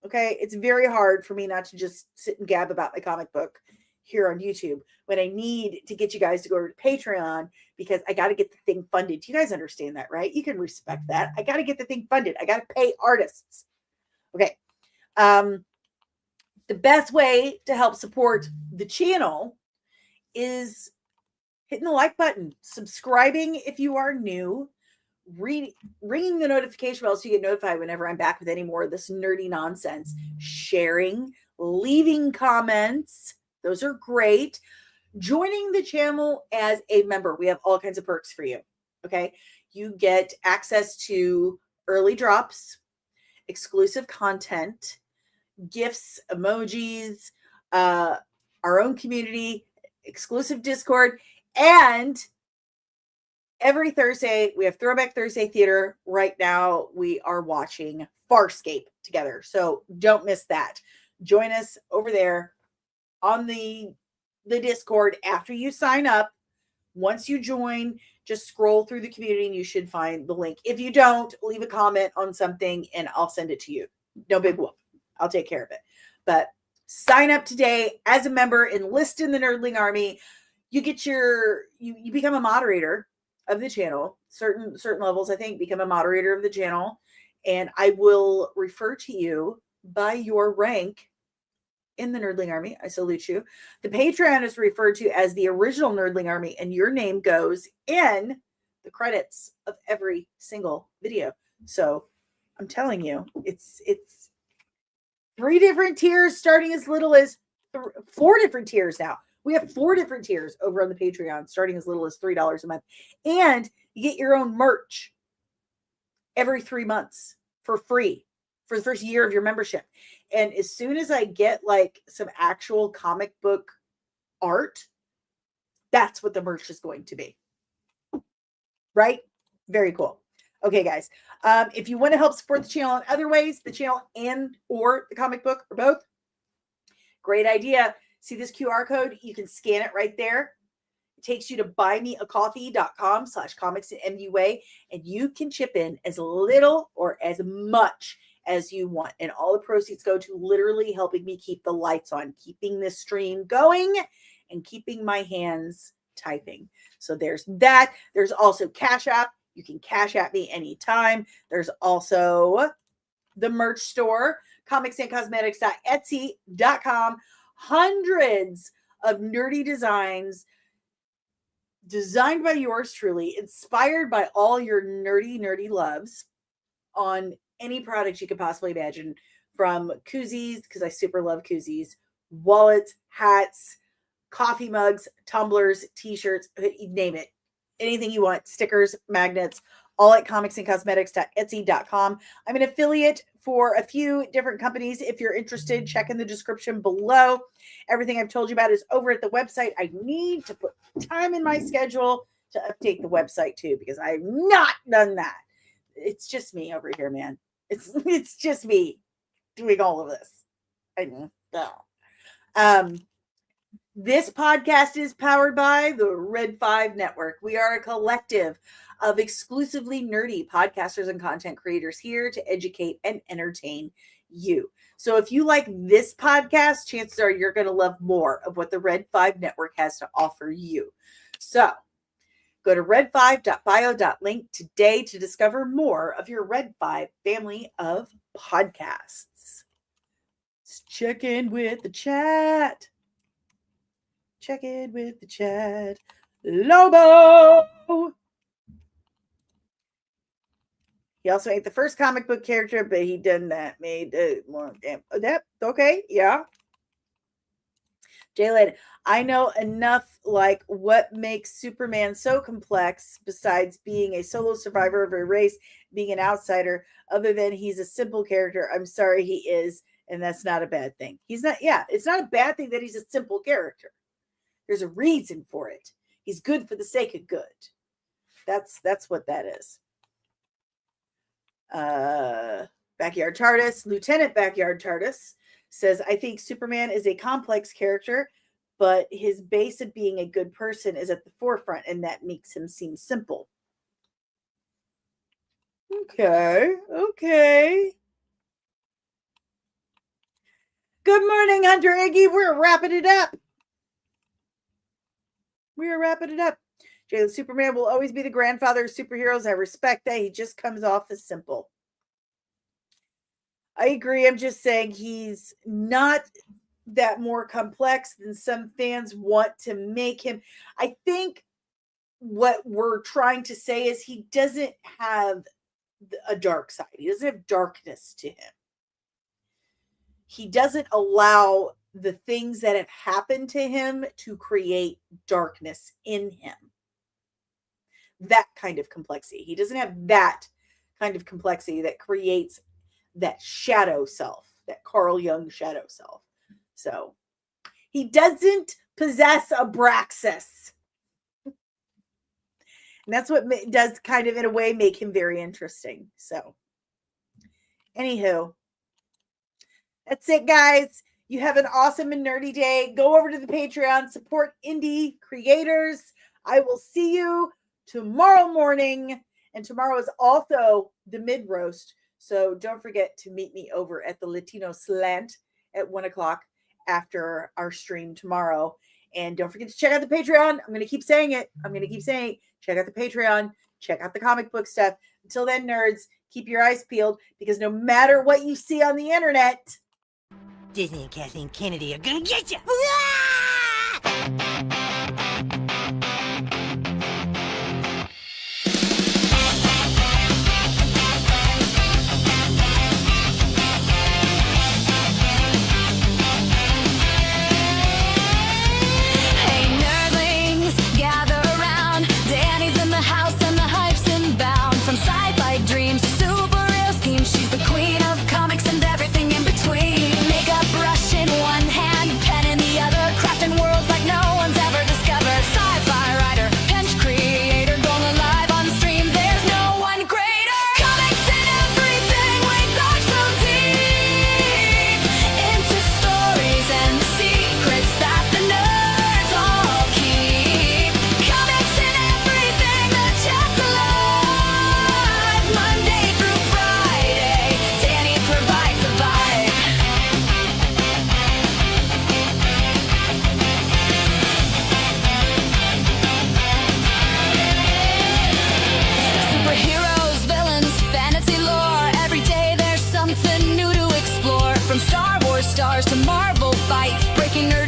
Speaker 1: Okay. It's very hard for me not to just sit and gab about my comic book here on YouTube when I need to get you guys to go over to Patreon because I got to get the thing funded. Do you guys understand that, right? You can respect that. I got to get the thing funded. I got to pay artists. Okay. The best way to help support the channel is hitting the like button, subscribing if you are new, ringing the notification bell so you get notified whenever I'm back with any more of this nerdy nonsense, sharing, leaving comments. Those are great. Joining the channel as a member. We have all kinds of perks for you. Okay. You get access to early drops, exclusive content, gifts, emojis, our own community, exclusive Discord, and every Thursday we have Throwback Thursday Theater. Right now we are watching Farscape together. So don't miss that. Join us over there on the Discord after you sign up. Once you join, just scroll through the community and you should find the link. If you don't, leave a comment on something and I'll send it to you. No big whoop. I'll take care of it. But sign up today as a member, enlist in the Nerdling Army. You get you become a moderator of the channel. Certain levels, I think, become a moderator of the channel. And I will refer to you by your rank in the Nerdling Army. I salute you. The Patreon is referred to as the original Nerdling Army, and your name goes in the credits of every single video. So I'm telling you, it's 3 different tiers, starting as little as 4 different tiers now. We have 4 different tiers over on the Patreon, starting as little as $3 a month. And you get your own merch every 3 months for free for the first year of your membership. And as soon as I get like some actual comic book art, that's what the merch is going to be. Right? Very cool. Okay, guys. If you want to help support the channel in other ways, the channel and or the comic book or both, great idea. See this QR code? You can scan it right there. It takes you to buymeacoffee.com/comicsandmua, and you can chip in as little or as much as you want. And all the proceeds go to literally helping me keep the lights on, keeping this stream going and keeping my hands typing. So there's that. There's also Cash App. You can Cash App me anytime. There's also the merch store, comicsandcosmetics.etsy.com. Hundreds of nerdy designs designed by yours truly, inspired by all your nerdy loves on any product you could possibly imagine, from koozies, because I super love koozies, wallets, hats, coffee mugs, tumblers, t-shirts, you name it. Anything you want, stickers, magnets, all at comicsandcosmetics.etsy.com. I'm an affiliate for a few different companies. If you're interested, check in the description below. Everything I've told you about is over at the website. I need to put time in my schedule to update the website too, because I've not done that. It's just me over here, man. It's just me doing all of this. I know. This podcast is powered by the Red 5 Network. We are a collective of exclusively nerdy podcasters and content creators here to educate and entertain you. So if you like this podcast, chances are you're going to love more of what the Red 5 Network has to offer you. So go to red5.bio.link today to discover more of your Red 5 family of podcasts. Let's check in with the chat. Check in with the chat. Lobo! He also ain't the first comic book character, but he done that. Made that okay, yeah. Jalen, I know enough like what makes Superman so complex, besides being a solo survivor of a race, being an outsider, other than he's a simple character. I'm sorry he is, and that's not a bad thing. He's not, it's not a bad thing that he's a simple character. There's a reason for it. He's good for the sake of good. That's what that is. Backyard TARDIS, Lieutenant Backyard TARDIS says, I think Superman is a complex character, but his base of being a good person is at the forefront, and that makes him seem simple. Okay. Good morning, Hunter Iggy. We're wrapping it up. Jalen, Superman will always be the grandfather of superheroes. I respect that. He just comes off as simple. I agree. I'm just saying he's not that more complex than some fans want to make him. I think what we're trying to say is he doesn't have a dark side. He doesn't have darkness to him. He doesn't allow the things that have happened to him to create darkness in him. That kind of complexity. He doesn't have that kind of complexity that creates that shadow self, that Carl Jung shadow self. So he doesn't possess a Braxis. And that's what does kind of in a way make him very interesting. So anywho, that's it, guys. You have an awesome and nerdy day. Go over to the Patreon, support indie creators. I will see you tomorrow morning. And tomorrow is also the mid roast. So don't forget to meet me over at the Latino Slant at 1:00 after our stream tomorrow. And don't forget to check out the Patreon. I'm going to keep saying it. Check out the Patreon. Check out the comic book stuff. Until then, nerds, keep your eyes peeled, because no matter what you see on the internet,
Speaker 3: Disney and Kathleen Kennedy are gonna get you!
Speaker 4: Hey nerdlings, gather around. Dani's in the house and the hype's inbound. From sci-fi dreams to super real schemes, she's the queen of comics and everything in between. Makeup brush in one hand, pen in the other, crafting worlds like no one's ever devil fights, breaking her